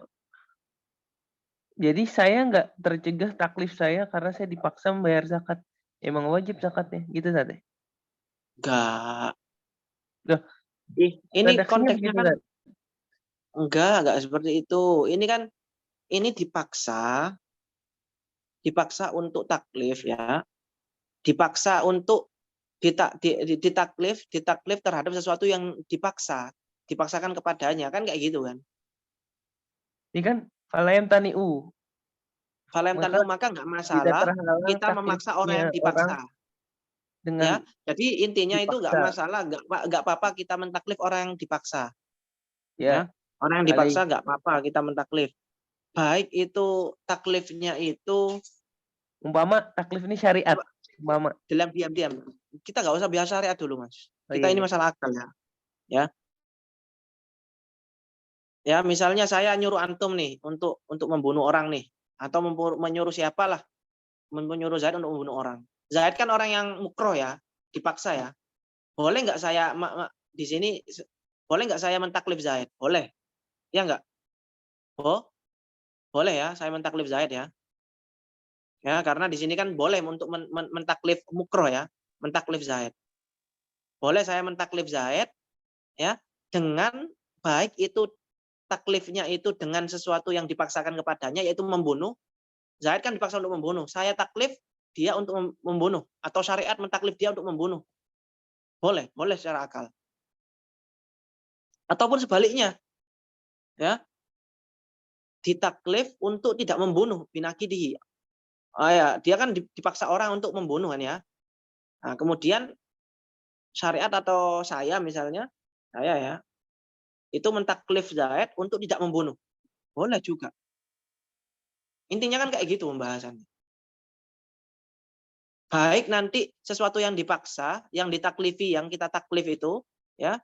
jadi saya nggak tercegah taklif saya karena saya dipaksa membayar zakat. Emang wajib zakatnya, gitu, Tat? Enggak. Loh, Ini redaksinya konteksnya begitu, kan Tat? enggak seperti itu. Ini kan dipaksa untuk taklif ya. Dipaksa untuk ditaklif terhadap sesuatu yang dipaksakan kepadanya kan kayak gitu kan. Ini kan falayam tani'u. Maka nggak masalah kita memaksa orang yang dipaksa. Dengan Ya, jadi intinya dipaksa. itu nggak masalah, nggak apa-apa kita mentaklif orang yang dipaksa. Ya. Orang yang dipaksa nggak apa-apa kita mentaklif. Baik itu taklifnya itu umpama taklif ini syariat. Umpama dalam diam-diam. Kita nggak usah bahas syariat dulu, Mas. Kita ini masalah akal ya. Ya, misalnya saya nyuruh antum nih untuk membunuh orang nih, atau menyuruh siapalah, menyuruh Zaid untuk membunuh orang. Zaid kan orang yang mukroh ya, dipaksa ya. Boleh nggak saya di sini boleh nggak saya mentaklif Zaid? Boleh, ya nggak? Boleh ya, saya mentaklif Zaid ya. Ya, karena di sini kan boleh untuk mentaklif mukroh ya, mentaklif Zaid. Boleh saya mentaklif Zaid ya dengan baik itu taklifnya itu dengan sesuatu yang dipaksakan kepadanya yaitu membunuh. Zaid kan dipaksa untuk membunuh. Saya taklif dia untuk membunuh atau syariat mentaklif dia untuk membunuh. Boleh secara akal. Ataupun sebaliknya, ya, ditaklif untuk tidak membunuh binakidihi. Ya, dia kan dipaksa orang untuk membunuh kan ya. Nah, kemudian syariat atau saya misalnya, saya ya, itu mentaklif Zaid untuk tidak membunuh. Boleh juga. Intinya kan kayak gitu pembahasannya. Baik nanti sesuatu yang dipaksa, yang ditaklifi, yang kita taklif itu, ya,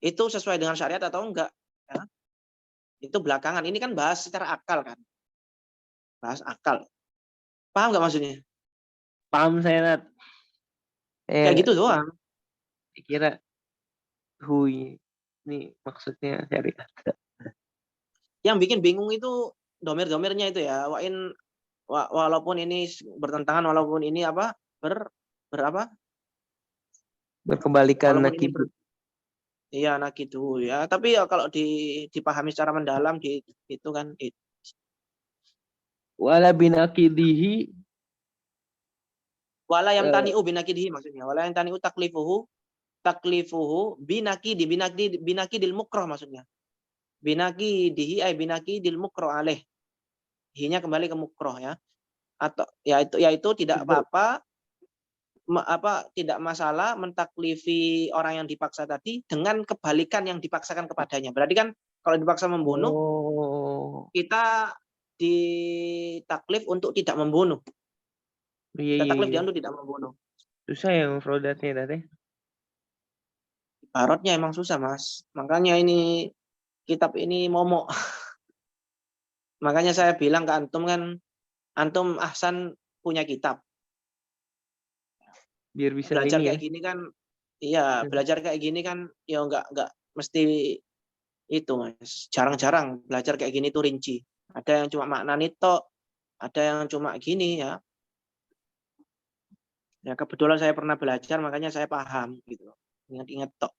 itu sesuai dengan syariat atau enggak. Ya. Itu belakangan. Ini kan bahas secara akal kan. Bahas akal. Paham nggak maksudnya? Paham saya, Nat. Kayak gitu doang. Kira hui ini maksudnya syariat. Yang bikin bingung itu domir-domirnya itu ya. Walaupun ini bertentangan, walaupun ini apa berapa? Berkebalikan Walaupun ini nakidu. iya nakidu ya. Tapi ya kalau dipahami secara mendalam itu kan Wala binakidihi wala yang tani'u binakidihi maksudnya. Wala yang tani'u taklifuhu binakidil mukroh maksudnya. Binakidihi ay binakidil mukroh aleh. Hinya kembali ke mukroh ya. Atau yaitu tidak apa-apa tidak masalah mentaklifi orang yang dipaksa tadi dengan kebalikan yang dipaksakan kepadanya. Berarti kan kalau dipaksa membunuh, kita ditaklif untuk tidak membunuh. Kita taklif dia untuk tidak membunuh. Susah ya mufrodatnya tadi. Ibaratnya emang susah, Mas. Makanya ini kitab ini momok. Makanya saya bilang ke antum kan, antum ahsan punya kitab. Biar bisa Belajar ini kayak ya. gini kan, iya, belajar kayak gini kan ya enggak mesti itu, Mas. Jarang-jarang belajar kayak gini tuh rinci. Ada yang cuma makna tok, ada yang cuma gini ya. Ya kebetulan saya pernah belajar makanya saya paham gitu. Ingat-ingat tok.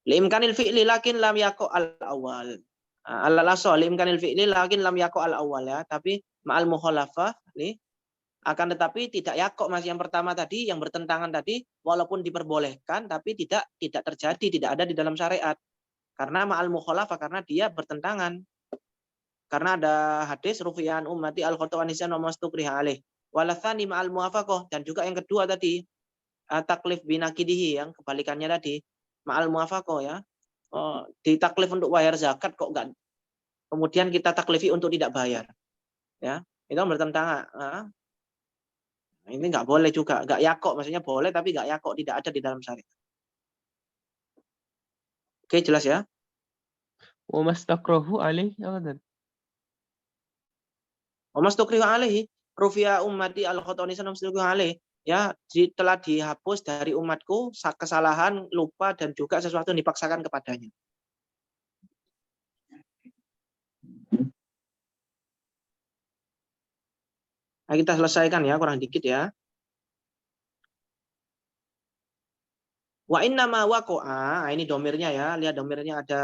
Liimkanil fi'li lakin lam yaqo al awal. Al-asal liimkanil fi'li lakin lam yaqo al awal ya, tapi ma'al mukhalafah nih akan tetapi tidak yakok Mas yang pertama tadi yang bertentangan tadi walaupun diperbolehkan tapi tidak terjadi, tidak ada di dalam syariat. Karena ma'al mukhalafah karena dia bertentangan. Karena ada hadis rufi'an ummati al-khata' wa nisyan wa mastukriha alaih. Walatsani ma'al muwafaqah dan juga yang kedua tadi taklif binakidihi yang kebalikannya tadi ma'al muwafaqah ya. Ditaklif untuk bayar zakat kok enggak kemudian kita taklifi untuk tidak bayar. Ya, itu bertentangan. Ini nggak boleh juga, nggak yakok, maksudnya boleh tapi nggak yakok, tidak ada di dalam syariat. Oke, jelas ya? Wa mastakrohu alaih apa? Mas tukrihu alaihi rufi'a ummati al-khotoni sanam alaihi ya telah dihapus dari umatku kesalahan, lupa dan juga sesuatu yang dipaksakan kepadanya. Nah, kita selesaikan ya, kurang dikit ya. Wa inna ma waqa'a, ini domirnya ya, lihat domirnya ada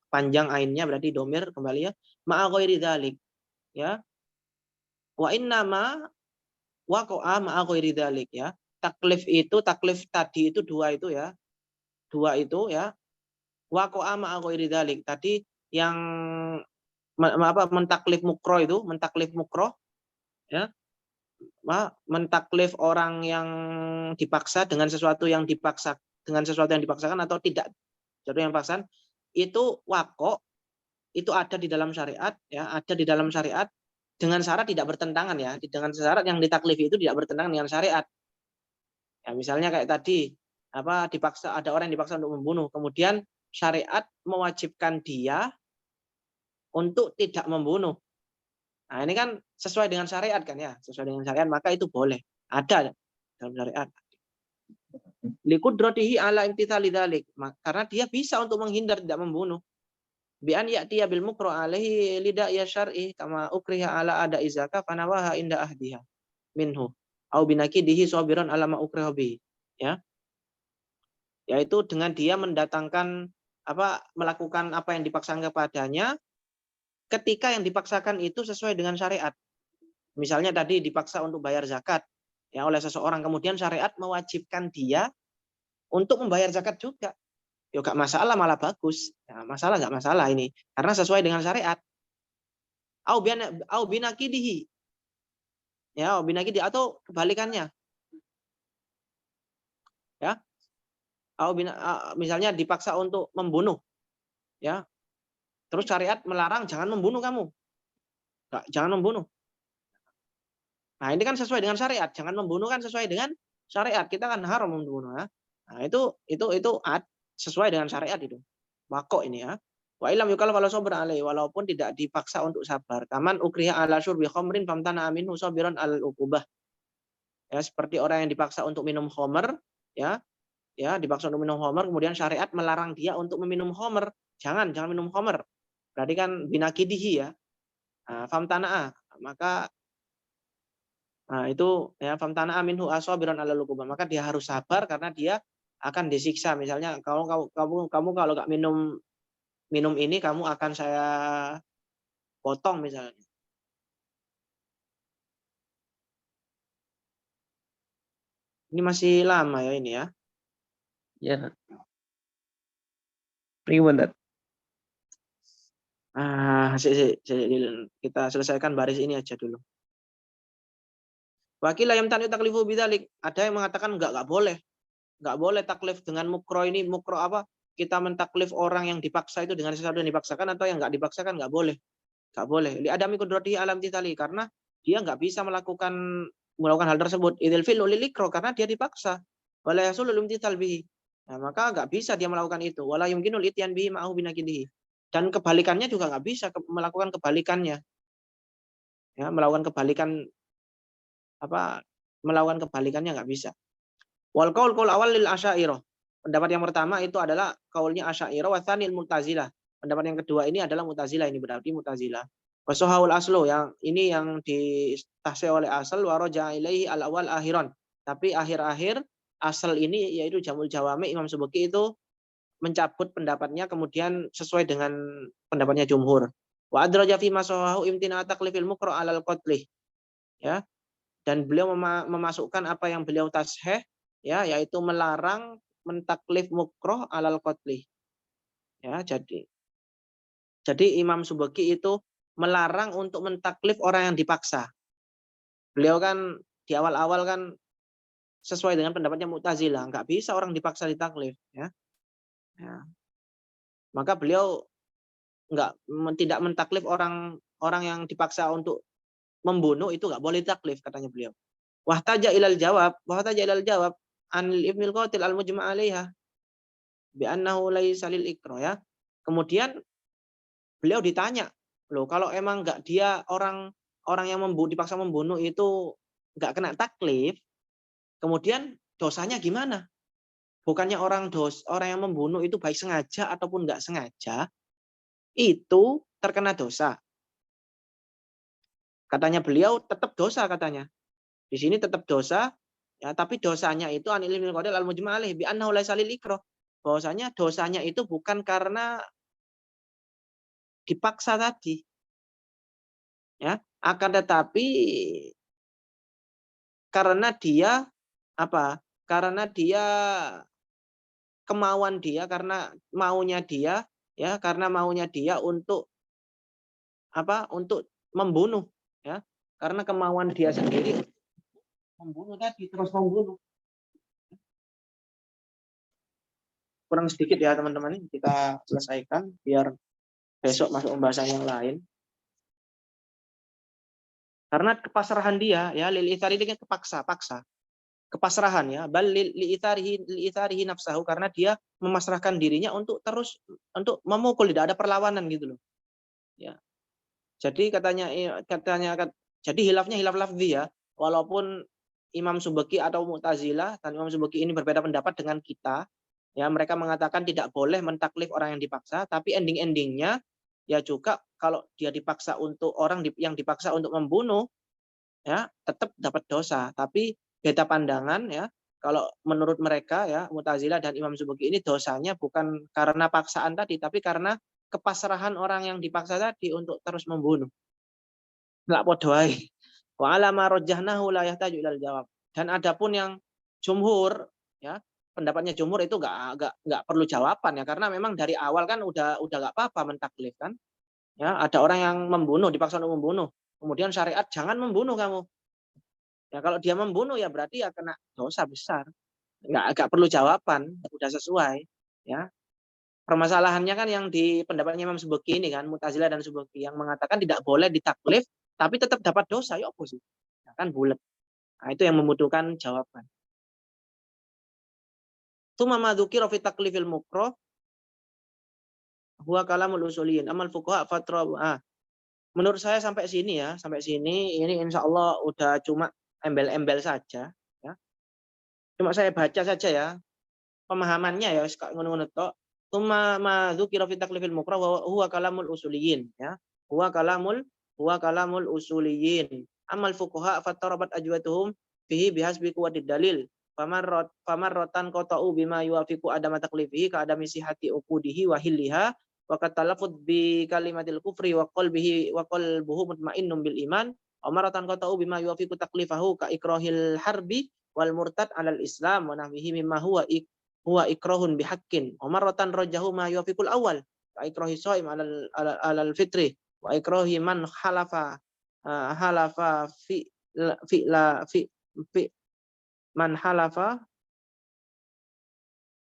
panjang ainnya berarti domir kembali ya. Ma'a ghairi dzalik ya. Wa inna ma waqa'a ma'a ghairi dzalik ya. Taklif tadi itu dua itu ya. Dua itu ya. Waqa'a ma'a ghairi dzalik. Tadi yang mentaklif mukroh ya. Mentaklif orang yang dipaksa dengan sesuatu yang dipaksakan atau tidak sesuatu yang dipaksakan itu waqo itu ada di dalam syariat ya, ada di dalam syariat dengan syarat tidak bertentangan ya, dengan syarat yang ditaklifi itu tidak bertentangan dengan syariat. Ya misalnya kayak tadi dipaksa, ada orang yang dipaksa untuk membunuh, kemudian syariat mewajibkan dia untuk tidak membunuh. Nah, ini kan sesuai dengan syariat kan ya, sesuai dengan syariat maka itu boleh ada dalam syariat. Liqudratihi ala imtithali dzalik, karena dia bisa untuk menghindar tidak membunuh. Bi an ya'tiya bil mukra alaihi lida ya syar'i kama ukriha ala ada izaka fanawaha inda ahdiha minhu au binakidihi sabiran ala ma ukriha bi ya. Yaitu dengan dia mendatangkan melakukan apa yang dipaksakan kepadanya ketika yang dipaksakan itu sesuai dengan syariat. Misalnya tadi dipaksa untuk bayar zakat ya oleh seseorang, kemudian syariat mewajibkan dia untuk membayar zakat juga. Ya nggak masalah, malah bagus. Ya, masalah nggak masalah ini karena sesuai dengan syariat. Au binakidihi. Ya, binakidi atau kebalikannya. Ya. Misalnya dipaksa untuk membunuh. Ya. Terus syariat melarang jangan membunuh kamu. Jangan membunuh. Nah, ini kan sesuai dengan syariat. Jangan membunuh kan sesuai dengan syariat. Kita kan haram membunuh, ya. Nah, itu sesuai dengan syariat itu. Waqo ini, ya. Wa ilam yukal walau sabr alai, walaupun tidak dipaksa untuk sabar. Kaman ukriha ala syurbi khamrin famtana aminu sabiran al uqubah. Ya, seperti orang yang dipaksa untuk minum khamr, ya. Ya, dipaksa untuk minum khamr, kemudian syariat melarang dia untuk meminum khamr. Jangan minum khamr. Berarti kan binakidihi, ya. Nah, famtana, maka itu ya famtana minhu asabiran ala uqubah. Maka dia harus sabar karena dia akan disiksa. Misalnya kamu kalau nggak minum ini kamu akan saya potong misalnya. Ini masih lama ya ini ya. Ya. Gimana? Kita selesaikan baris ini aja dulu. Wakil yang tani taklifu bidzalik. Ada yang mengatakan enggak boleh. Enggak boleh taklif dengan mukro ini. Mukro apa? Kita mentaklif orang yang dipaksa itu dengan sesuatu yang dipaksakan atau yang enggak dipaksakan enggak boleh. Enggak boleh. Li adami qudratihi alam titali, karena dia enggak bisa melakukan hal tersebut. Idil fi'lu lil ikra, karena dia dipaksa. Wala yasul lil imtithal bihi. Nah, maka enggak bisa dia melakukan itu. Wala yumkinul ityan bihi ma'ahu binakidihi. Dan kebalikannya juga enggak bisa melakukan kebalikannya. Ya, melakukan kebalikannya enggak bisa. Wal qaul awal lil asy'ariyah. Pendapat yang pertama itu adalah kaulnya Asy'ariyah, wa tsanil Mu'tazilah. Pendapat yang kedua ini adalah Mu'tazilah, ini berarti Mu'tazilah. Wasohaul aslu, yang ini yang ditahsih oleh asal, wa raja'a ilaihi al awal akhiran. Tapi akhir-akhir asal ini yaitu Jamul Jawami, Imam Subki itu mencabut pendapatnya kemudian sesuai dengan pendapatnya jumhur. Wa adraja fi masahahu imtina taklifil mukra alal qatlih. Ya. Dan beliau memasukkan apa yang beliau tasheh, ya, yaitu melarang mentaklif mukroh alal qatli. Ya, jadi Imam Subki itu melarang untuk mentaklif orang yang dipaksa. Beliau kan di awal-awal kan sesuai dengan pendapatnya Mu'tazilah, nggak bisa orang dipaksa ditaklif, ya. Ya. Maka beliau tidak mentaklif orang yang dipaksa untuk membunuh, itu nggak boleh taklif, katanya beliau. Wahtaja ilal jawab an ibnil qatil al mujma' 'alaiha bi annahu laisa lil ikra, ya. Kemudian beliau ditanya, loh kalau emang enggak dia orang yang dipaksa membunuh itu enggak kena taklif, kemudian dosanya gimana? Bukannya orang yang membunuh itu baik sengaja ataupun enggak sengaja itu terkena dosa. Katanya beliau tetap dosa, katanya. Di sini tetap dosa, ya, tapi dosanya itu anil ilmil qadil al mujma' alaih bi annahu laisa lil ikrah. Bahwasanya dosanya itu bukan karena dipaksa tadi. Ya, akan tetapi karena dia apa? Karena dia kemauan dia, karena maunya dia, ya, karena maunya dia untuk apa? Untuk membunuh, ya. Karena kemauan dia sendiri membunuh tadi, terus membunuh. Kurang sedikit ya teman-teman, kita selesaikan biar besok masuk pembahasan yang lain. Karena kepasrahan dia, ya, lil itsari ini paksa. Kepasrahan, ya, bal lil itsarihi nafsahu, karena dia memasrahkan dirinya untuk memukul, tidak ada perlawanan gitu loh. Ya. Jadi jadi hilafnya hilaf lafzi, ya. Walaupun Imam Subki atau Mu'tazilah dan Imam Subki ini berbeda pendapat dengan kita, ya, mereka mengatakan tidak boleh mentaklif orang yang dipaksa, tapi ending-endingnya ya juga kalau dia dipaksa untuk orang yang dipaksa untuk membunuh, ya, tetap dapat dosa. Tapi beda pandangan, ya. Kalau menurut mereka, ya, Mu'tazilah dan Imam Subki ini dosanya bukan karena paksaan tadi, tapi karena kepasrahan orang yang dipaksa tadi untuk terus membunuh. Enggak podo ae. Wa ala ma rajjahnahu la yahtaju ilal jawab. Dan adapun yang jumhur, ya, pendapatnya jumhur itu nggak perlu jawaban ya, karena memang dari awal kan udah nggak apa-apa mentaklif kan. Ya, ada orang yang membunuh, dipaksa untuk membunuh. Kemudian syariat jangan membunuh kamu. Ya kalau dia membunuh ya berarti ya kena dosa besar. Nggak perlu jawaban, udah sesuai. Ya. Permasalahannya kan yang di pendapatnya Imam Subeki ini kan, Mu'tazilah dan Subeki yang mengatakan tidak boleh ditaklif tapi tetap dapat dosa, ya apa sih? Ya kan bulat. Nah, itu yang membutuhkan jawaban. Tsumma ma dzukira fi taklifil mukrah huwa kalamul usuliyin amal fuqaha fatra. Menurut saya sampai sini ya, sampai sini ini insya Allah udah cuma embel-embel saja ya. Cuma saya baca saja ya pemahamannya ya ngono-ngono tok. Tsumma ma dzukira fi taklifil mukrah huwa kalamul usuliyin ya. Huwa kalamul usuliyin. Amal fuqaha fattarabat ajwatuhum fihi bihasbi quwwatid dalil. Famarratan qata'u bima yuwafiqu adama taklifihi ka adami sihati uqudihi wa hilliha wa katalafud bi kalimatil kufri wa qalbuhu mutmainnun bil iman. Amaratan qata'u bima yuwafiqu taklifahu ka ikrahil harbi wal murtad alal islam wa nahwihi mimma huwa ikrahun bihaqqin. Amaratan rajahu ma yuwafiqul awal ka ikrahi shaim alal fitri wa ikrahi man halafa man halafa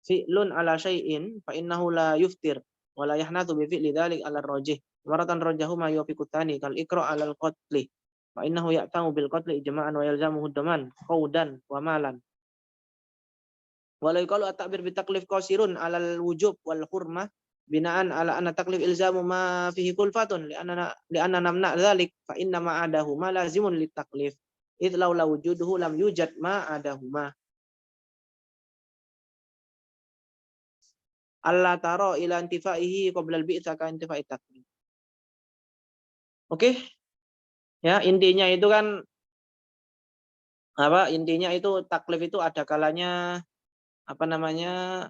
fi'lun ala syai'in fa innahu la yuftir wa la yahnathu bi fi'li dzalik ala rajih. Maratan rajahu ma yuwafiqu tsani kal ikra ala al qatli fa innahu ya'tamu bil qatli ijma'an wa yalzamuhu daman qaudan wa malan. Walau kalau at-ta'bir bi taklif qasirun ala al wujub wal hurmah binaan ala anna taklif ilzamu ma fihi kulfatun li anna namna dzalik fa inna ma adahu ma lazimun lit taklif. Idh laula wujuduhu lam yujad ma adahuma. Allah taro ila intifaihi qabla al-bi'tsa ka intifai taklif. Oke. Ya, intinya itu kan apa? Intinya itu taklif itu ada kalanya apa namanya?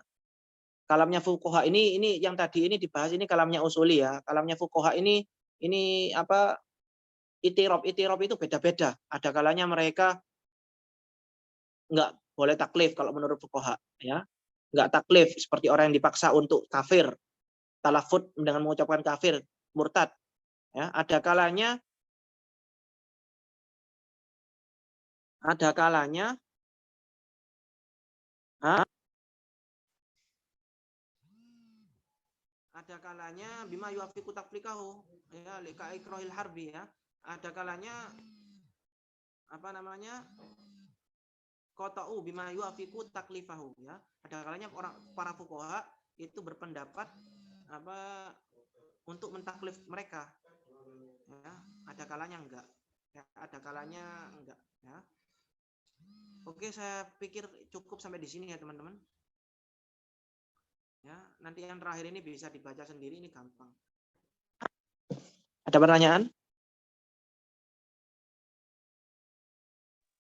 Kalamnya fuqaha ini yang tadi ini dibahas ini kalamnya usuli ya. Kalamnya fuqaha ini apa? Itirab itu beda-beda. Ada kalanya mereka nggak boleh taklif kalau menurut fuqaha ya. Nggak taklif seperti orang yang dipaksa untuk kafir, talafut dengan mengucapkan kafir, murtad ya. Ada kalanya bima yuafiqu takfikahu ya lika ikrahil harbi ya. Ada kalanya apa namanya? Qata'u bima yuafiqu taklifahu ya. Ada kalanya para fuqaha itu berpendapat apa untuk mentaklif mereka. Ya, ada kalanya enggak. Ya, ada kalanya enggak ya. Oke, saya pikir cukup sampai di sini ya, teman-teman. Ya, nanti yang terakhir ini bisa dibaca sendiri, ini gampang. Ada pertanyaan?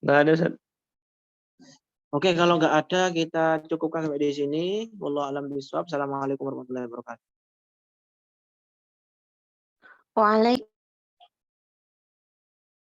Nggak ada, Ustaz. Oke, kalau nggak ada kita cukupkan sampai di sini. Wallahu a'lam bishawab. Assalamualaikum warahmatullahi wabarakatuh. Waalaikumsalam.